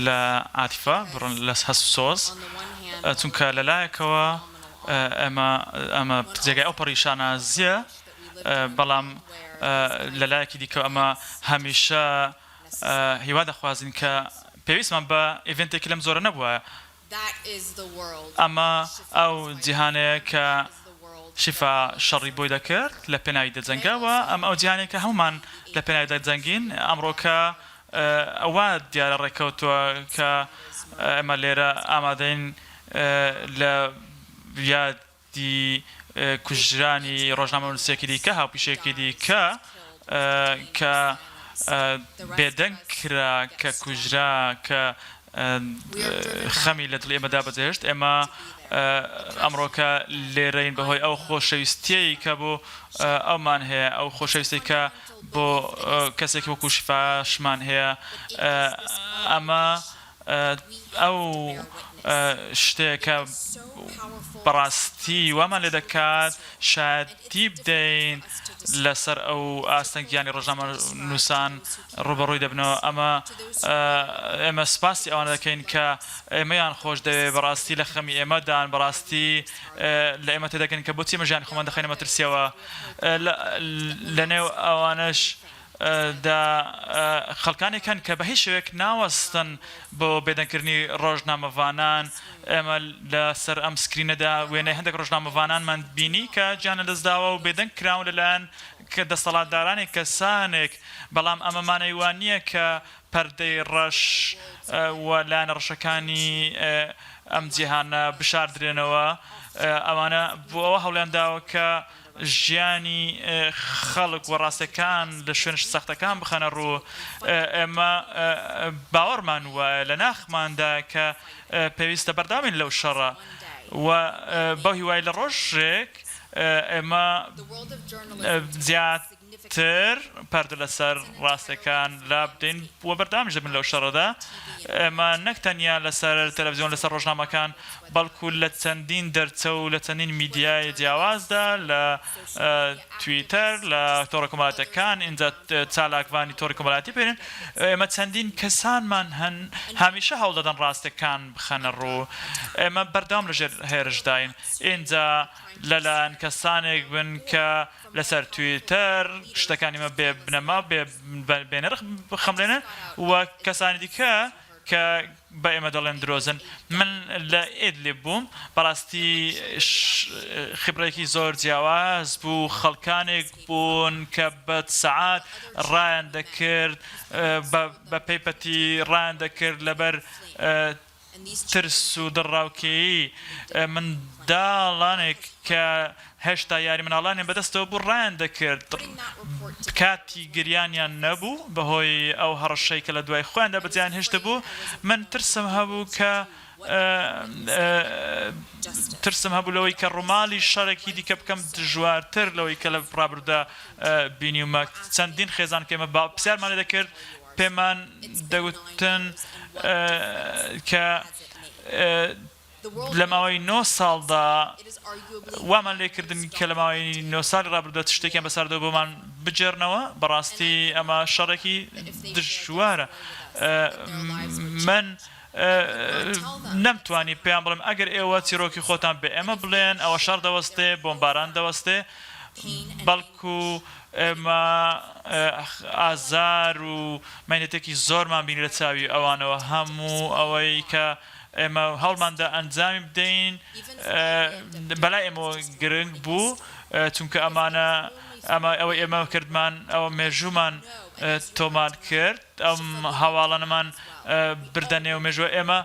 Speaker 13: لە عاتیفە بڕن لە هەست سۆز چونکە لەلایەکەوە ئەمە جێگای ئەو پەڕیشانازیە بەڵام لەلایەکی دیکە ئەمە هەمیشە هیوا دەخوازین کە پێویستمان بە ئیڤنتێکی لەم زۆرە نەبووە ئەمە ئەو جیهانەیە کە شیفا شەڕی بۆی دەکرد لە پێناوی دەجەنگاوە ئەم ئەو جیهانەیە کە هەمومان لە پێناوی دەجەنگین ئەمڕۆکە ئەوە دیارە ڕێکەوتووە کە ئەمە لێرە ئامادەین لە یادی کوژرانی ڕۆژنامە نووسێکی دیکە هاوپیشێکی دیکە کە بێدەنگ کرا کە کوژرا کە خەمی لە دڵ ئێمەدا بەجێشت ئێمە ئەمڕۆکە لێرەین بەهۆی ئەو خۆشەویستیەی کە بۆ ئەومان هەیە ئەو خۆشەویستی کە بۆ کەسێک وەکو شفاشمان هەیە ئەمە ئەو شتێکە بەڕاستی وامان لێ دەکات شادی بدەین لەسەر ئەو ئاستەنگیانی ڕۆژنامە نووسان ڕوبەڕووی دەبنەوە ئێمە سپاسی ئەوانە دەکەین کە ئێمەیان خۆش دەوێت بەڕاستی لە خەمی ئێمەدان بەڕاستی لە ئێمە تێدەکەن کە بۆچی مەژیان خۆمان دەخەینە مەترسیەوە لەنێو ئەوانش دا خەڵکانێکن کە بە هیچ شوێک ناوەستن بۆ بێدەنکردنی ڕۆژنامەوانان ئێمە لەسەر ئەم سکرینەدا وێنەی هەندێک ڕۆژنامەوانانمان بینی کە گیانە دەستداوە و بێدەنگ کراون لەلایەن کە دەسەڵاتدارانی کەسانێک بەڵام ئەمەمانەی وان نییە کە پەردەی ڕەش و لایەنە ڕەشەکانی ئەم جیهانە بشاردرێنەوە ئەوانە بۆ ئەوە هەوڵیان داوە کە ژیانی خەڵک و ڕاستەکان لە شوێن سەختەکان بخەنە ڕوو ئێمە باوەڕمان وایە لە ناخماندا کە پێویستە بەردامین لەو شەڕە و بەو هیوای لە ڕۆژێک ئێمە زیاتر پەردە لەسەر ڕاستەکان لا بدەین وە بەردامش دەبن لەو شەڕەدا ئێمە نەک تەنیا لەسەر تەلەڤیزیۆن لەسەر ڕۆژنامەکان بەڵکو لە چەندین دەرچە و لە چەندین میدیای جیاوازدا لە تویتەر لە تۆڕە کۆمەڵاتیەکان ئینجا چالاکوانی تۆڕی کۆمەڵاتی پێرن ئێمە چەندین کەسانمان هەن هەمیشە هەوڵ دەدەن ڕاستەکان بخەنە ڕوو ئێمە بەردەوام لەژێر هێرشداین ئینجا لەلایەن کەسانێک بن کە لەسەر تویتەر شتەکانیمە بێ بنەما بێنرخ بخەملێنە و کەسانی دیکە کە بە ئێمە دەڵێن درۆزن من لە ئیدلیب بووم بەڕاستی خبرێکی زۆر جیاواز بوو خەڵکانێک بوون کە بە سەعات ڕایان دەکرد بە پەیپەتی ڕایان دەکرد لەبەر ترس و دڕاوکێیی منداڵانێک کە هێشتا یاری مناڵانیان بەدەستەوە بوو ڕایان دەکرد کاتی گریانیان نەبوو بەهۆی ئەو هەڕەشەی کە لە دوای خۆیاندا بەجیان هێشتا بوو من ترسم هەبوو کە ترسم هەبوو لەوەی کە ڕووماڵی شەڕێکی دیکە بکەم دژوارتر لەوەی کە لە ڕابردوودا بینیومە چەندین خێزان کە ئێمە پرسیارمان لێ دەکرد پێمان دەگوتن کە لە ماوەی 9 ساڵدا وامان لێکردن کە لە ماوەی 9 ساڵی ڕابردووە شتێکیان بەساردەوە بۆمان بجێرنەوە بەڕاستی ئەمە شەڕێکی دژوارە من نەمتوانی پێیان بڵێم ئەگەر ئێوە چیرۆکی خۆتان بێ ئێمە بڵێن ئەوە شەڕ دەوەستێ بۆمباران دەوەستێ بەڵکو ئێمە ئازار و مەینەتێکی زۆرمان بینی لە چاوی ئەوانەوە هەموو ئەوەی کە ئێمە هەڵماندا ئەنجامی بدەین بەلای ئێمە گرنگ بوو چونکە ئەمانە ئەوەی ئێمە کردمان ئەوە مێژومان تۆمان کرد ئەم هەواڵانەمان بردەنێ و مێژوە ئێمە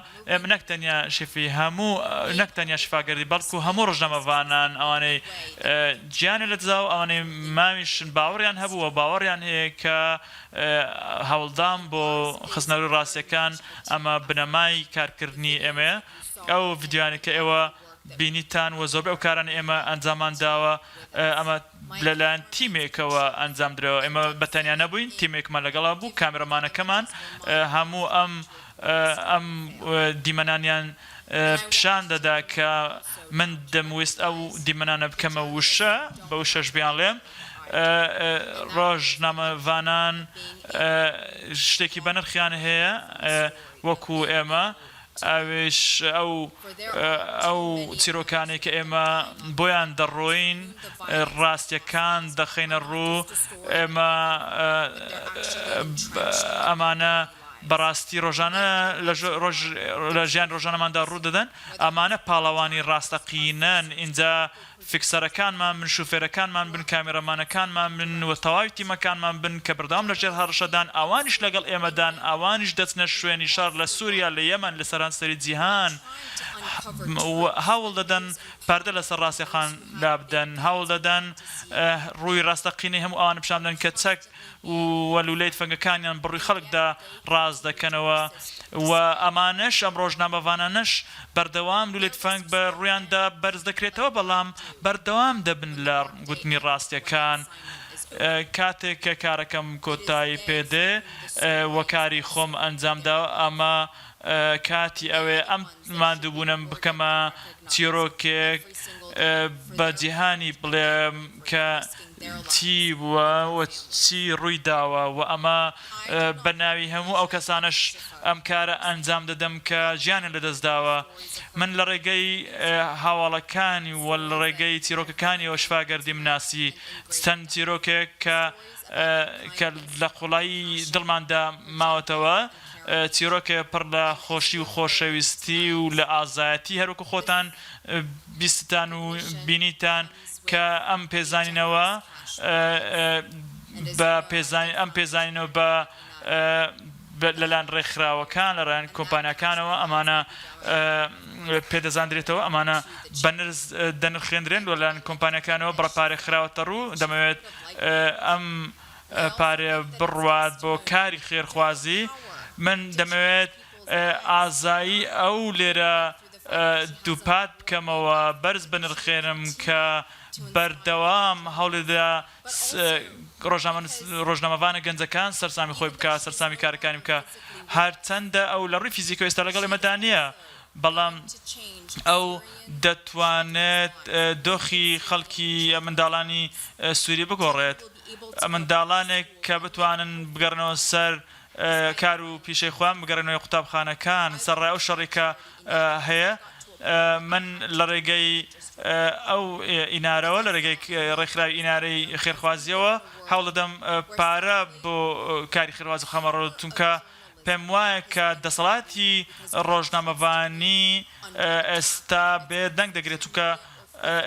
Speaker 13: نەکتەنیا شفی هەموو نەکتەنیا شفاگەردی بەڵکو هەموو ڕۆژنامەوانان ئەوانەی گیانە لە دزاو ئەوانەی ماویشن باوەڕیان هەبووە باوەڕیان هەیە کە هەوڵدان بۆ خستنەوەی ڕاستیەکان ئەمە بنەمای کارکردنی ئێمە ئەو ڤیدیۆیانی کە ئێوە بینیتان و زۆربەی ئەو کاران ئێمە ئەنجامان داوە ئەمە لەلایەن تیمێکەوە ئەنجام درەوە ئێمە بەتەنیا نەبووین تیمێکمان لەگەڵا بوو کامێرەمانەکەمان هەموو ئەم دیمەنانیان پیشان دەدا کە من دەمویست ئەو دیمەنانە بکەمە وشە بە وشەش بیان لێم ڕۆژنامەوانان شتێکی بەنرخیان هەیە وەکو ئێمە ئەوش ئەو چیرۆکانی کە ئێمە بۆیان دەڕۆین ڕاستیەکان دەخینە ڕوو ئێمە ئەمانە بەڕاستی ڕۆژانە لە ژیان ڕۆژانەماندا ڕوو دەدەن ئەمانە پاڵەوانی ڕاستەقینەن اینجا فکسەرەکانمان بن شوفێرەکانمان بن کامێرەمانەکانمان بن و تەواوی تیمەکانمان بن کە بەردەوام لەژێر هەڕەشەدان ئەوانیش لەگەڵ ئێمەدان ئەوانیش دەچنە شوێنی شار لە سووریا لە یەمەن لە سەرانسەری جیهان هەوڵ دەدەن پەردە لەسەر ڕاستیەخان دابدەن هەوڵ دەدەن ڕووی ڕاستەقینەی هەموو ئەوانە پیشاندەن کە چەک و لولەی تفەنگەکانیان بڕووی خەڵکدا ڕاست دەکەنەوە و ئەمانش ئەم ڕۆژنامەوانانش بەردەوام لولەی تفەنگ بە ڕوویاندا بەرز دەکرێتەوە بەڵام بەردەوام دەبن لە گوتنی ڕاستیەکان کاتێک کە کارەکەم کۆتایی پێدێ وەکاری خۆم ئەنجامدا ئەمە کاتی ئەوێ ئەم مادووبوونم بکەمە چیرۆکێک بە جیهانی بڵێم کە چی بووە و چی ڕووی داوە و ئەمە بە ناوی هەموو ئەو کەسانش ئەم کارە ئەنجام دەدەم کە ژیانیان لەدەستداوە من لە ڕێگەی هاوڵەکانی و لە ڕێگەی چیرۆکەکانی و شفاگەردی مناسی چەند چیرۆکێک کە لە قوڵایی دڵماندا ماوەتەوە چیرۆکێ پڕ لە خۆشی و خۆشەویستی و لە ئازایەتی هەروکو خۆتان بیستتان و بینیتان کە ئەم پێزانینەوە بە ئەم پێزانینەوە بە لەلایەن ڕێکخراوەکان لەلایەن کۆمپانیاکانەوە ئەمانە پێدەزاندرێتەوە ئەمانە بەنرز دەنرخێنرێن لەلایەن کۆمپانیاکانەوە بڕەپارێک خراوەتە ڕوو دەمەوێت ئەم پارێ بڕوات بۆ کاری خێرخوازی من دەمەوێت ئازایی ئەو لێرە دووپات بکەمەوە بەرز بنرخێنم کە بەردەوام هەوڵێدا ڕۆژنامەوانە گەنجەکان سەرسامی خۆی بکە سەرسامی کارەکانی بکە هەرچەندە ئەو لە ڕووی فیزیکۆ ئێستا لەگەڵ ئێمەدا نییە بەڵام ئەو دەتوانێت دۆخی خەڵکی منداڵانی سووری بگۆڕێت منداڵانێک کە بتوانن بگەڕنەوە سەر کار و پیشەی خۆیان بگەڕێنەوە قوتابخانەکان سەرڕای ئەو شەڕی کە هەیە من لە ڕێگەی ئەو ئینارەوە لە ڕێگەی ڕێکخراوی ئینارەی خێرخوازیەوە هەوڵ دەدەم پارە بۆ کاری خێرخوازی خەمەڕۆ چونکە پێم وایە کە دەسەڵاتی ڕۆژنامەوانی ئێستا بێدەنگ دەگرێت چونکە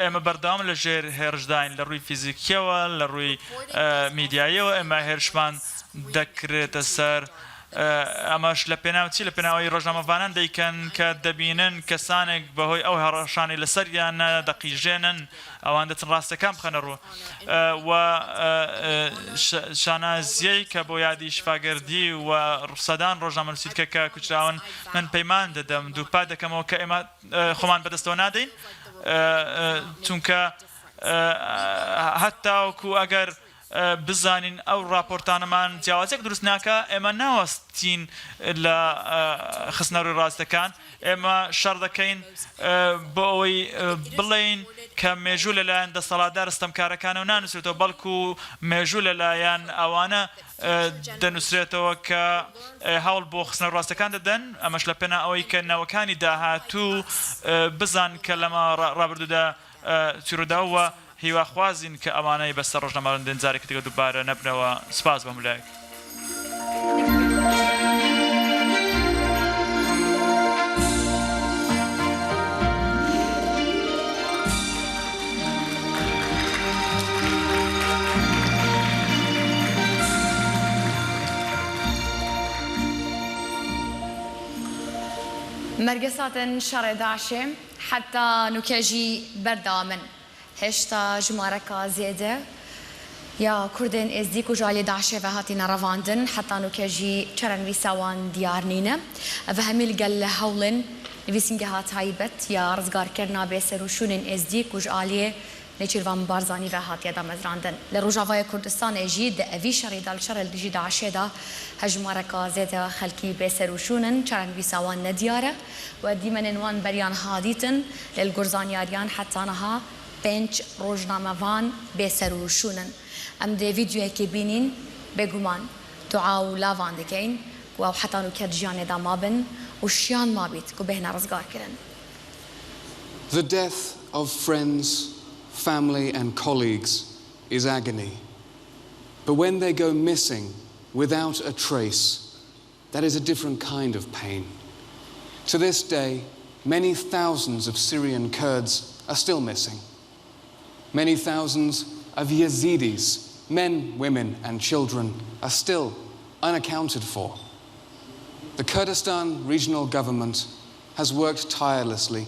Speaker 13: ئێمە بەردەوام لە ژێر هێرشداین لە ڕووی فیزیکیەوە لە ڕووی میدیاییەوە ئێمە هێرشمان دەکرێتە سەر ئەمەش لە پێناو چی لە پێناوی ڕۆژنامەوانان دەیکەن کە دەبینن کەسانێک بەهۆی ئەو هەڕەشانی لەسەریانە دەقیژێنن ئەوان دەچن ڕاستەکان بخەنە ڕوو و شانازیەی کە بۆ یادی شفاگەردی و سەدان ڕۆژنامە نووسیتکە کە کوچراون من پەیمان دەدەم دووپات دەکەمەوە کە ئێمە خۆمان بەدەستەوە نادەین چونکە هەتاوەکو ئەگەر بزانین ئەو راپۆرتانەمان جیاوازێک دروست ناکە ئێمە ناوەستین لە خستنەوەی ڕاستەکان ئێمە شەڕ دەکەین بۆ ئەوەی بڵێین کە مێژوو لەلایەن دەسەڵاتدار ستەمکارەکانە و نانووسێتەوە بەڵکو مێژوو لەلایەن ئەوانە دەنووسرێتەوە کە هەوڵ بۆ خستنەوەی ڕاستەکان دەدەن ئەمەش لە پێنا ئەوەی کە ناوەکانی داهاتوو بزان کە لەمە ڕابردوودا چیرۆداوە هیواخوازین کە ئەمانەی بەسەر ڕۆژنامەوانان جارێک دیگە دووبارە نەبنەوە سپاس بەم لایەک
Speaker 1: مەرگەساتن شەڕێ داعشێ حتا نوکێژی بەردەوامن هێشتا ژمارەکە زێدە یا کوردên êzdî ku ji aliyê Daişê ve hatîne revandin heta nûkê jî çerenivîsawan diyar nîne ev hemî li gel hewlên nivîsîngeha taybet ya rizgarkirina bêserûşûnên êzdî ku ji aliyê Nêçîrvan Barzanî ve hatiye damezrandin li Rojavayê Kurdistanê jî di evî şerê de li şerê jî Daişê de hejmareka zêde xelkî bêserûşûnin çerenivîsawan nediyar e we dîmenên wan beriyan hadîtin lê gurzanyariyan heta niha 5 ڕۆژنامەوان بێسەرûşûnin ئەم دێ ڤیدیۆیەکی بینین بێگومان دوعا و لاوان دەکەین و ئەو حتا نوکەت ژیانێدا مابن و شیان مابیت کو بهێنە ڕزگارکردن.
Speaker 2: The death of friends, family and colleagues is agony. But when they go missing without a trace, that is a different kind of pain. To this day, many thousands of Syrian Kurds are still missing. Many thousands of Yazidis, men, women and children, are still unaccounted for. The Kurdistan Regional Government has worked tirelessly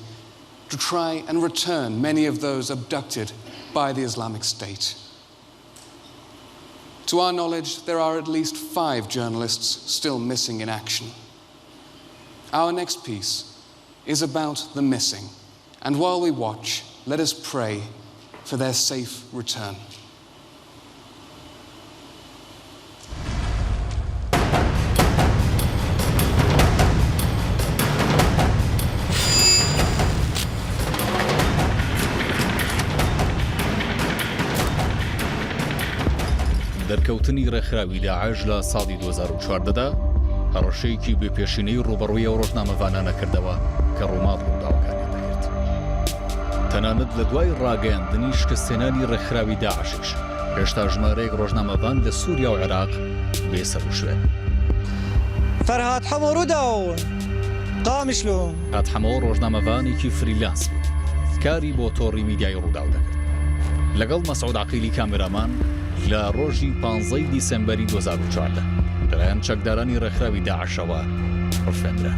Speaker 2: to try and return many of those abducted by the Islamic State. To our knowledge, there are at least 5 journalists still missing in action. Our next piece is about the missing, and while we watch, let us pray for their safe return.
Speaker 3: دەرکەوتنی ڕێکخراوی داعش لە ساڵی 2014دا هەڕەشەیەکی بێپێشینەی ڕوبەڕوویە و ڕۆژنامەوانانە کردەوە کە ڕووماڵ ڕووداوەکانی دەکرد. تەنانەت لە دوای ڕاگەیاندنی شکستێنانی ڕێکخراوی داعشیش هێشتا ژمارەیەک ڕۆژنامەوان لە سووریا و عێراق بێسەر و شوێن.
Speaker 11: فرهاد حمو ڕووداو قام شلون؟
Speaker 3: هات حەمەوە ڕۆژنامەوانێکی فریلانس بوو کاری بۆ تۆڕی میدیای ڕووداو دەکرد. لەگەڵ مەسعود عەقیلی کامێرامان لە ڕۆژی 15 دیسەمبەری 2014 لەلایەن چەکدارانی ڕێکخراوی داعشەوە ڕفێندرا.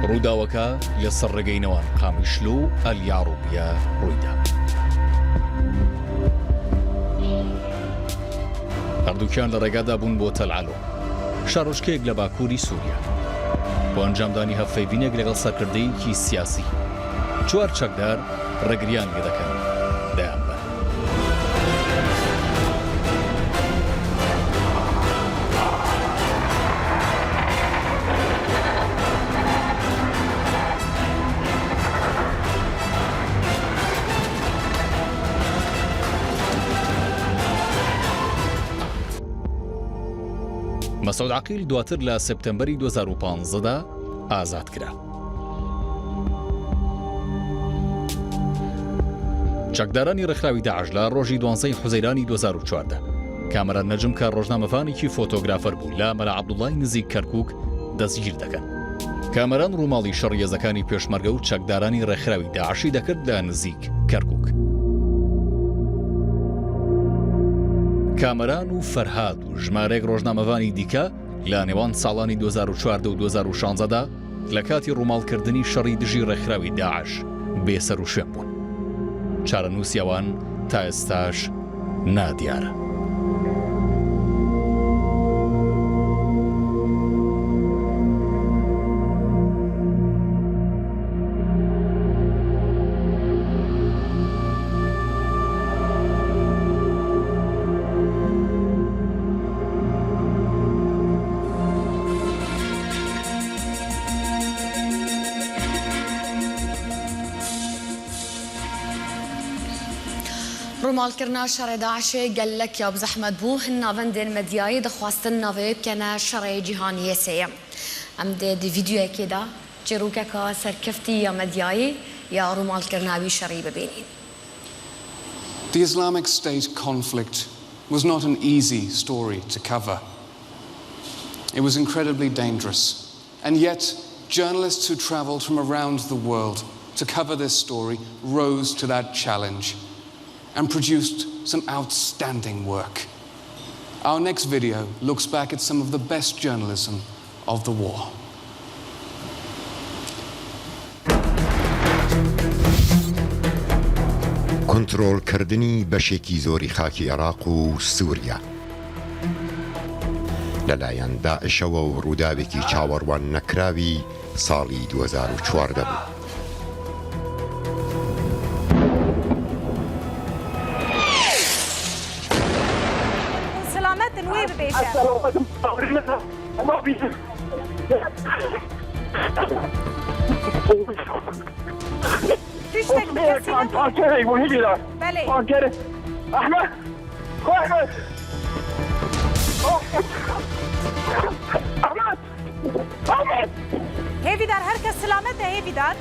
Speaker 3: ڕووداوەکە لەسەر ڕێگەینەوان قامیشلو و ئەلیاڕوبیە ڕوویدا. هەردووکیان لە ڕێگادا بوون بۆ تەلعەلۆ، شارۆچکەیەک لە باکووری سووریا، بۆ ئەنجامدانی هەفەیبینێک لەگەڵ سەرکردەیەکی سیاسی. 4 چەکدار ڕێگریان لێ دەکەن دەیان بن. مەسعود عەقیل دواتر لە سپتەمبەری 2015دا ئازاد کرا. چەکدارانی ڕێکخراوی داعش لە ڕۆژی 12 حوزەیرانی 2014 کامەران نەجم کە ڕۆژنامەوانێکی فۆتۆگرافەر بوو لە مەلا عەبدوڵڵای نزیک کەرکووک دەستگیر دەکەن. کامەران ڕووماڵی شەڕیێزەکانی پێشمەرگە و چەکدارانی ڕێکخراوی داعشی دەکرد لە نزیک کەرکووک. کامەران و فەرهاد و ژمارەیەک ڕۆژنامەوانی دیکە لە نێوان ساڵانی 2014 و 2016دا لە کاتی ڕووماڵکردنی شەڕی دژی ڕێکخراوی داعش بێسەر و شوێن بوون. چارەنووسیاوان تا ئێستاش نادیارە.
Speaker 1: ڕووماڵکردنا شەڕێ داعشێ گەلەک یا بزەحمەت بوو هەن ناوەندێن مەدیایی دەخواستن ناوێ بکەنە شەڕێ جیهانیە سێیە. ئەم دێ ڤیدیۆیەکێدا چێروکەکە سەرکەفتی یا مەدیایی یا ڕووماڵکردناوی شەڕی ببینین.
Speaker 2: The Islamic State conflict was not an easy story to cover. It was incredibly dangerous, and yet journalists who travelled from around the world to cover this story rose to that challenge and produced some outstanding work. Our next video looks back at some of the best journalism of the war.
Speaker 18: کۆنتڕۆڵکردنی بەشێکی زۆری خاکی عێراق و سووریا لەلایەن داعشەوە و ڕووداوێکی چاوەڕوان نەکراوی ساڵی 2014 بوو.
Speaker 6: هێویدار هەر کەس سلامەتە هێویدار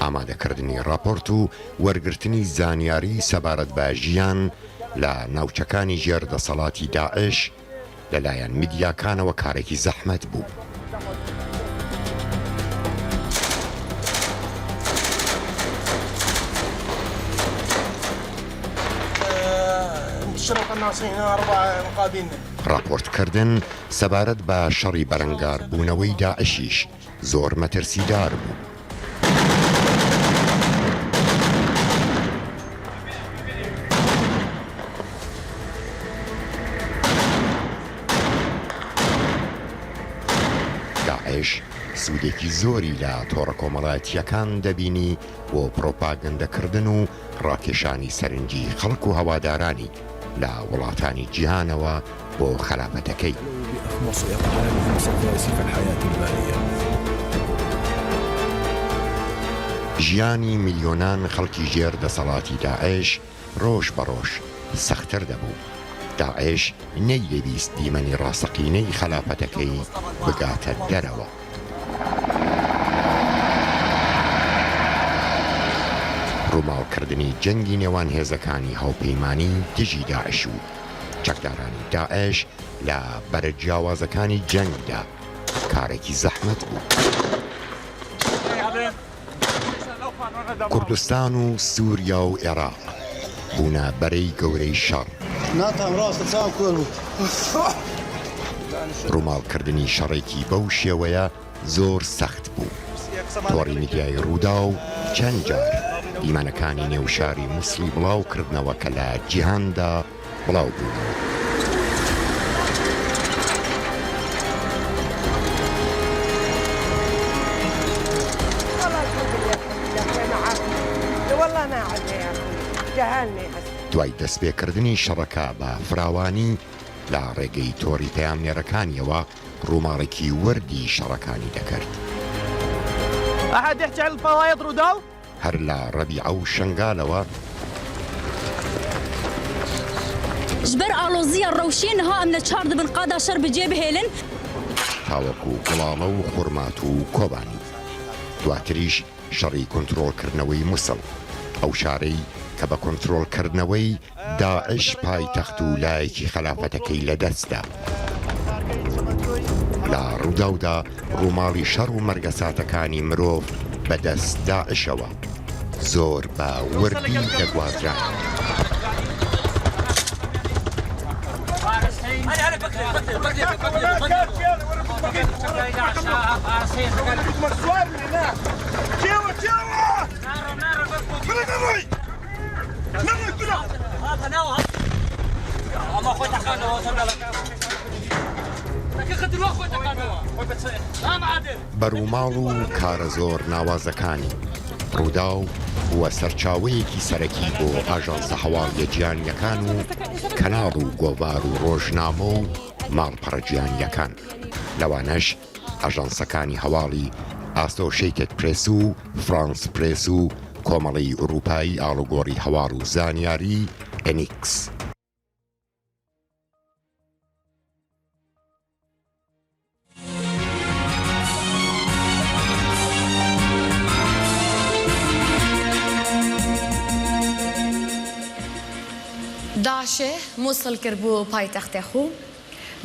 Speaker 18: ئامادەکردنی راپۆرت و وەرگرتنی زانیاری سەبارەتباژیان لە ناوچەکانی ژێردەسەڵاتی داعش لەلایەن میدیاکانەوە کارێکی زەحمەت بوو.
Speaker 11: شرط الناس هنا 4 مقابلين
Speaker 18: راپۆرتکردن سەبارەت بە شەڕی بەرەنگار بوونەوەی داعشیش زۆر مەترسیدار بوو. داعش سوودێکی زۆری لە تۆڕە کۆمەڵایەتیەکان دەبینی بۆ پرۆپاگەندەکردن و ڕاکێشانی سەرنجی خەڵک و هەوادارانی لە وڵاتانی جیهانەوە بۆ خەلافەتەکەی. ژیانی میلیۆنان خەڵکی ژێر دەسەڵاتی داعش ڕۆژ بە ڕۆژ سەختتر دەبوو. داعش نەیدەویست دیمەنی ڕاستەقینەی خەلافەتەکەی بگاتە دەرەوە. ڕووماڵکردنی جەنگی نێوان هێزەکانی هاوپەیمانی دژی داعش و چەکدارانی داعش لە بەرەجیاوازەکانی جەنگدا کارێکی زەحمەت بوو. کوردستان و سووریا و عێراق بوونە بەرەی گەورەی شەڕ. ڕووماڵکردنی شەڕێکی بەو شێوەیە زۆر سەخت بوو. تۆڕی میدیای ڕوودا و چەند جار دیمەنەکانی نێوشاری مووسڵی بڵاوکردنەوە کە لە جیهاندا بڵاو بوون. دوای دەستپێکردنی شەڕەکە بە فراوانی لە ڕێگەی تۆڕی پەیامنێرەکانیەوە ڕووماڵێکی وەردی شەڕەکانی دەکرد. هەر لە ڕەبیعە و شەنگالەوە
Speaker 19: ژبەر ئاڵۆزیە ڕەوشێنها ئەم لە چار دەبن قادا شەر بجێ بهێلن
Speaker 18: تاوەکو گوڵاڵە و خوڕمات و کۆبانی. دواتریش شەڕی کۆنتڕۆڵکردنەوەی مووسڵ، ئەو شارەی کە بە کۆنتڕۆڵکردنەوەی داعش پایتەخت و لایەکی خەلافەتەکەی لەدەستدا. لە ڕووداودا ڕووماڵی شەڕ و مەرگەساتەکانی مرۆڤ بەدەست داعشەوە زۆر بە وردی دەگوازران. بەرووماڵ و کارە زۆر ناوازەکانی ڕوودا و وە سەرچاوەیەکی سەرەکی بۆ ئاژانسە هەواڵیە گیانیەکان و کەناڵ و گۆڤار و ڕۆژنامە و ماڵپەڕەجیانیەکان. لەوانەش ئاژانسەکانی هەواڵی ئاسۆشیتد پرێس و فرانس پرێس و کۆمەڵی ئوروپایی ئاڵوگۆڕی هەواڵ و زانیاری ئەنیکس.
Speaker 1: داعشێ مووسڵ کرد بوو پایتەختێ خۆ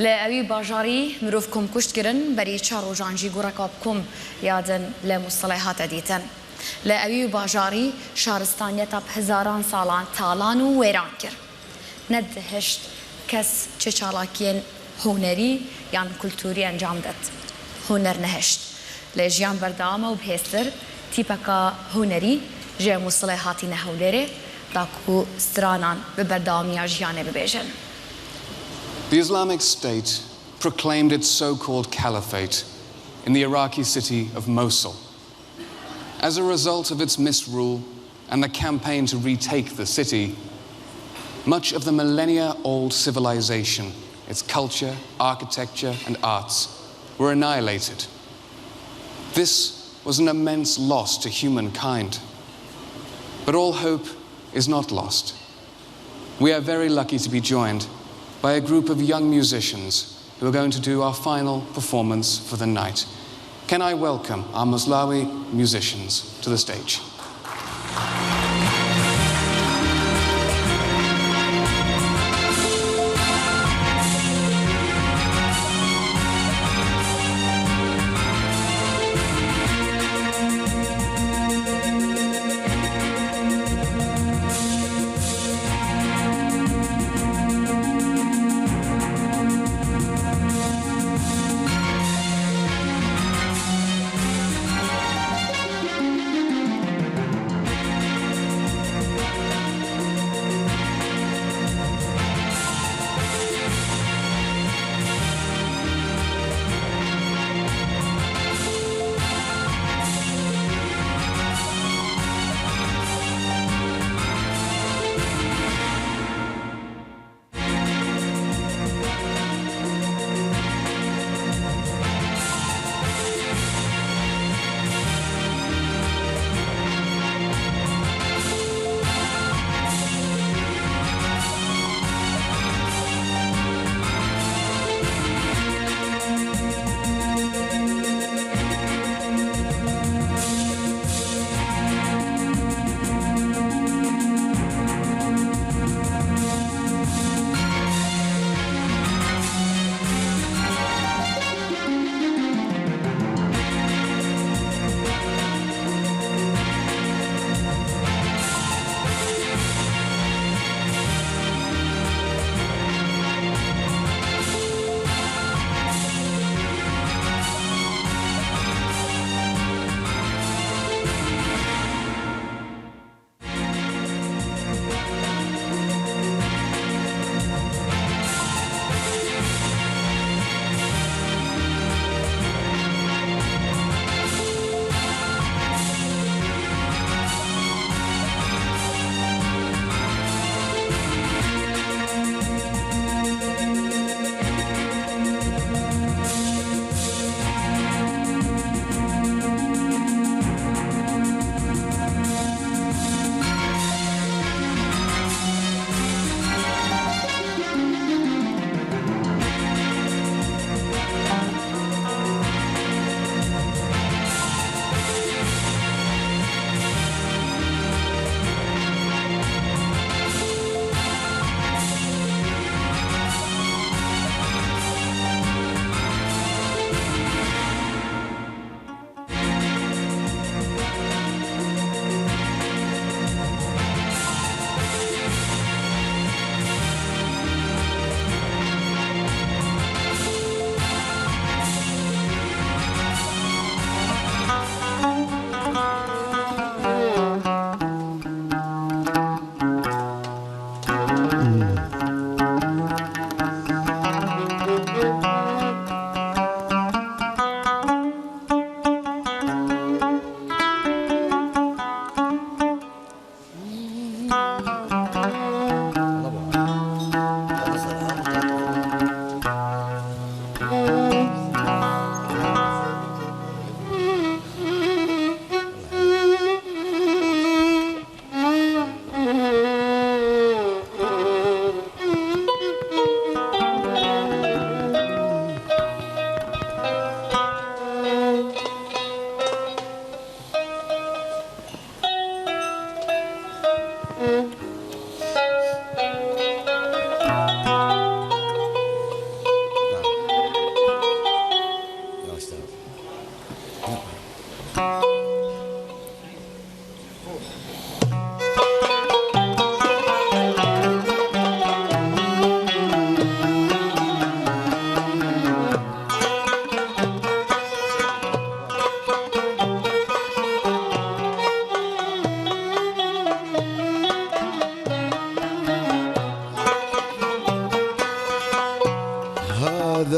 Speaker 1: لە ئەوی باژاری مرۆڤ کۆم کوشتکردن بەری چا ڕۆژانجی گوڕەکە بکۆم یادن لە مووسڵی هاتە دیتن. لە ئەوی باژاری شارستانیەتە هزاران ساڵان تاڵان و وێران کرد. نەدەهشت کەس چه چاڵاکیên هونەری یان کولتوری ئەنجام دەت. هونەر نەهشت لە ژیان بەردەوامە و بهێزتر تیپەکە هونەری ژێ مووسڵی هاتینە هەولێرێ تاکو سترانان ببەردەوامیە ژیانێ ببێژن.
Speaker 2: The Islamic State proclaimed its so-called caliphate in the Iraqi city of Mosul. As a result of its misrule and the campaign to retake the city, much of the millennia-old civilization, its culture, architecture, and arts, were annihilated. This was an immense loss to humankind. But all hope is not lost. We are very lucky to be joined by a group of young musicians who are going to do our final performance for the night. Can I welcome our Moslawi musicians to the stage?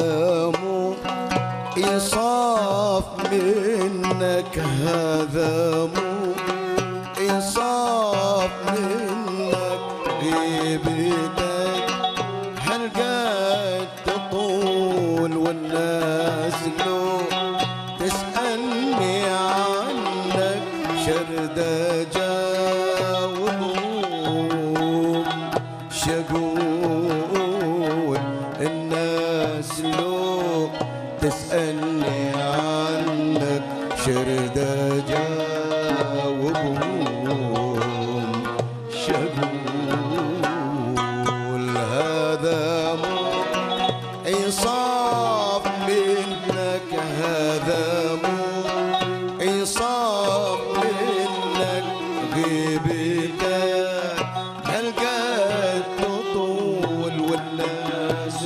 Speaker 20: هذا مو إنصاف منك، هذا مو إنصاف منك، غيبتك هالقد تطول والناس لو تسألني عنك شرد أجاوبهم شقول، الناس لو تسألني عنك شرد أجاوبهم شقول، هذا مو إنصاف منك، هذا مو إنصاف منك، غيبتك هالقد تطول والناس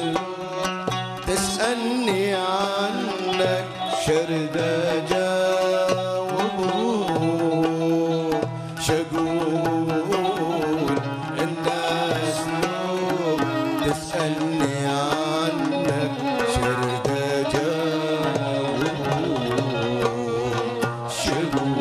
Speaker 20: تسألني عنك شرد أجاوبهم شقول، الناس لو تسألني عنك شرد أجاوبهم شقول.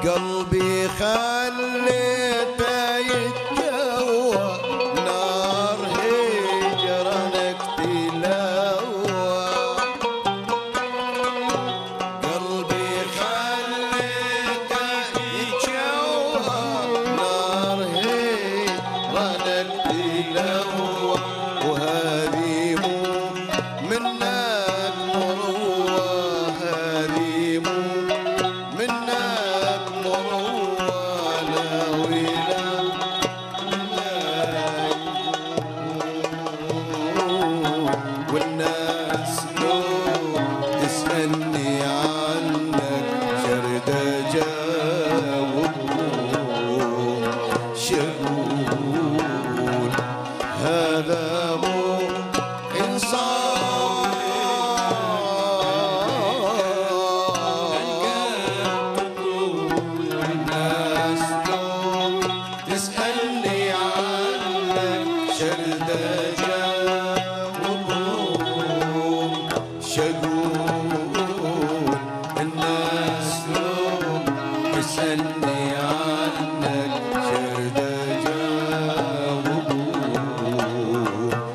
Speaker 20: قلبي خليته يتجوى نار هجرانك تلوى، قلبي خليته يتجوى نار هجرانك تلوى، وهذه مو منك مروى، هذه مو منك مروى ويلا والناس لو تسألني عنك شرد أجاوبهم شقول، هذا مو إنصاف والناس لو تسألني عنك شرد أجاوبهم شقول، الناس لو تسألني عنك شرد أجاوبهم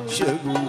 Speaker 20: شقول.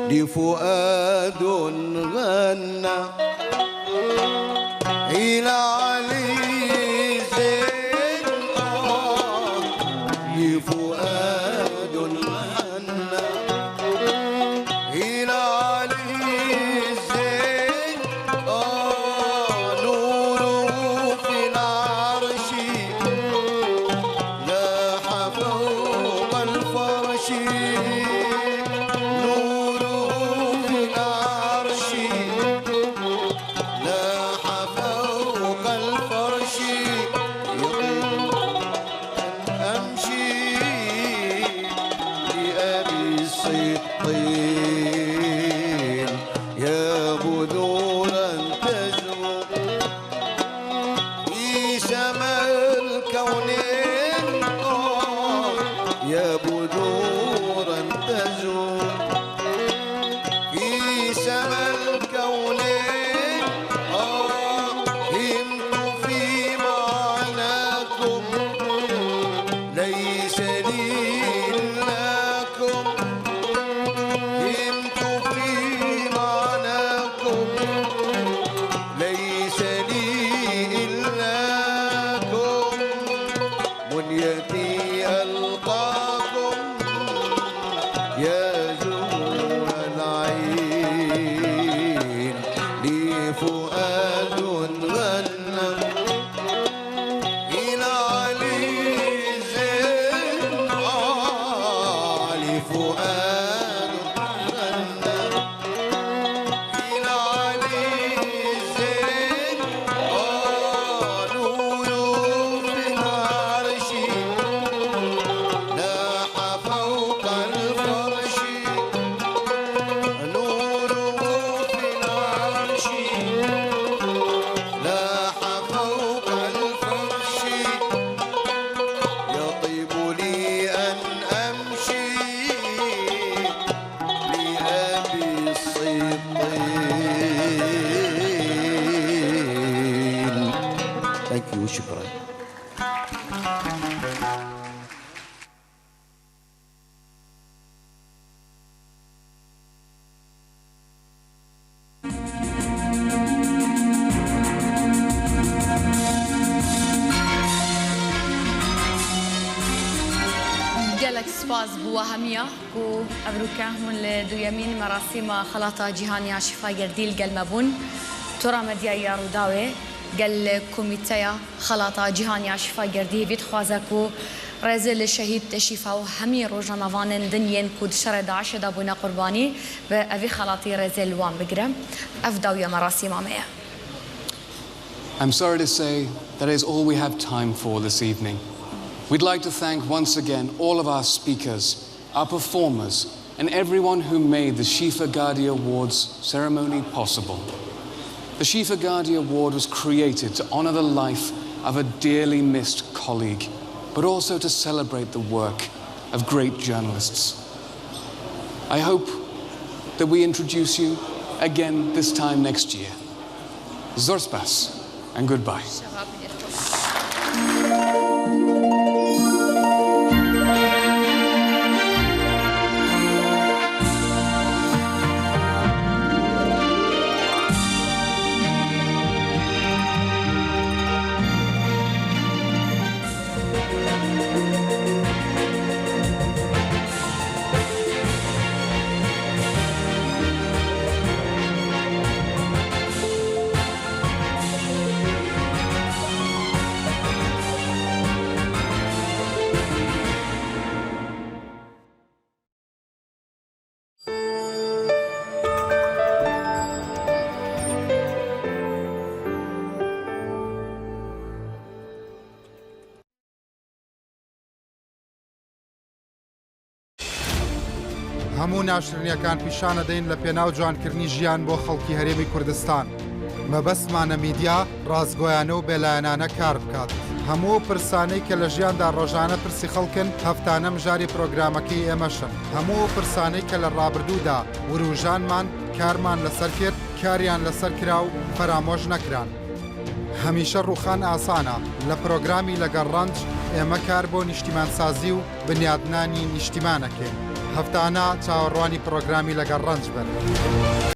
Speaker 20: لي فؤاد غنى إلى علي زين، لي فؤاد غنى إلى علي زين، نوره في العرش لاح شكرا.
Speaker 1: gelek spas bu ahamiya ku evruka hûn li duyemîn merasîma xelata cîhaniya şîfa gerdîl gel mebûn tora medyaya Rûdawê gel komîteya xelata cîhaniya şîfa gerdî vî dixwaze ku rêzê li şehîd tê şîfa û hemî rojnamevanên dinyên ku di şerê Daişê de bûne qurbanî ve evî xelatî rêzê li wan bigire. Ev dawiya merasîma me ye.
Speaker 2: I'm sorry to say that is all we have time for this evening. We'd like to thank once again all of our speakers, our performers, and everyone who made the Shifa Gadi Awards ceremony possible. The Shifa Gadi Award was created to honor the life of a dearly missed colleague, but also to celebrate the work of great journalists. I hope that we introduce you again this time next year. Zorspas and goodbye.
Speaker 21: هەموو ناشرینیەکان پیشانە دەین لە پێناو جوانکردنی ژیان بۆ خەڵکی هەرێمی کوردستان. مەبەستمانە میدیا ڕازگۆیانە و بێلایەنانە کار بکات. هەموو پرسانەی کە لە ژیاندا ڕۆژانە پرسی خەڵکن هەفتانە مژاری پرۆگرامەکەی ئێمەشن. هەموو پرسانەی کە لە ڕابردوودا وروژانمان کارمان لەسەر کرد، کاریان لەسەر کرا و فەرامۆژ نەکران. هەمیشە ڕووخان ئاسانە لە پرۆگرامی لەگەڕەنج ئێمە کار بۆ نیشتیمانسازی و بنیادنانی نیشتیمانەکەین. هەفتانە چاوەڕوانی پرۆگرامی لەگەڕەنج بن.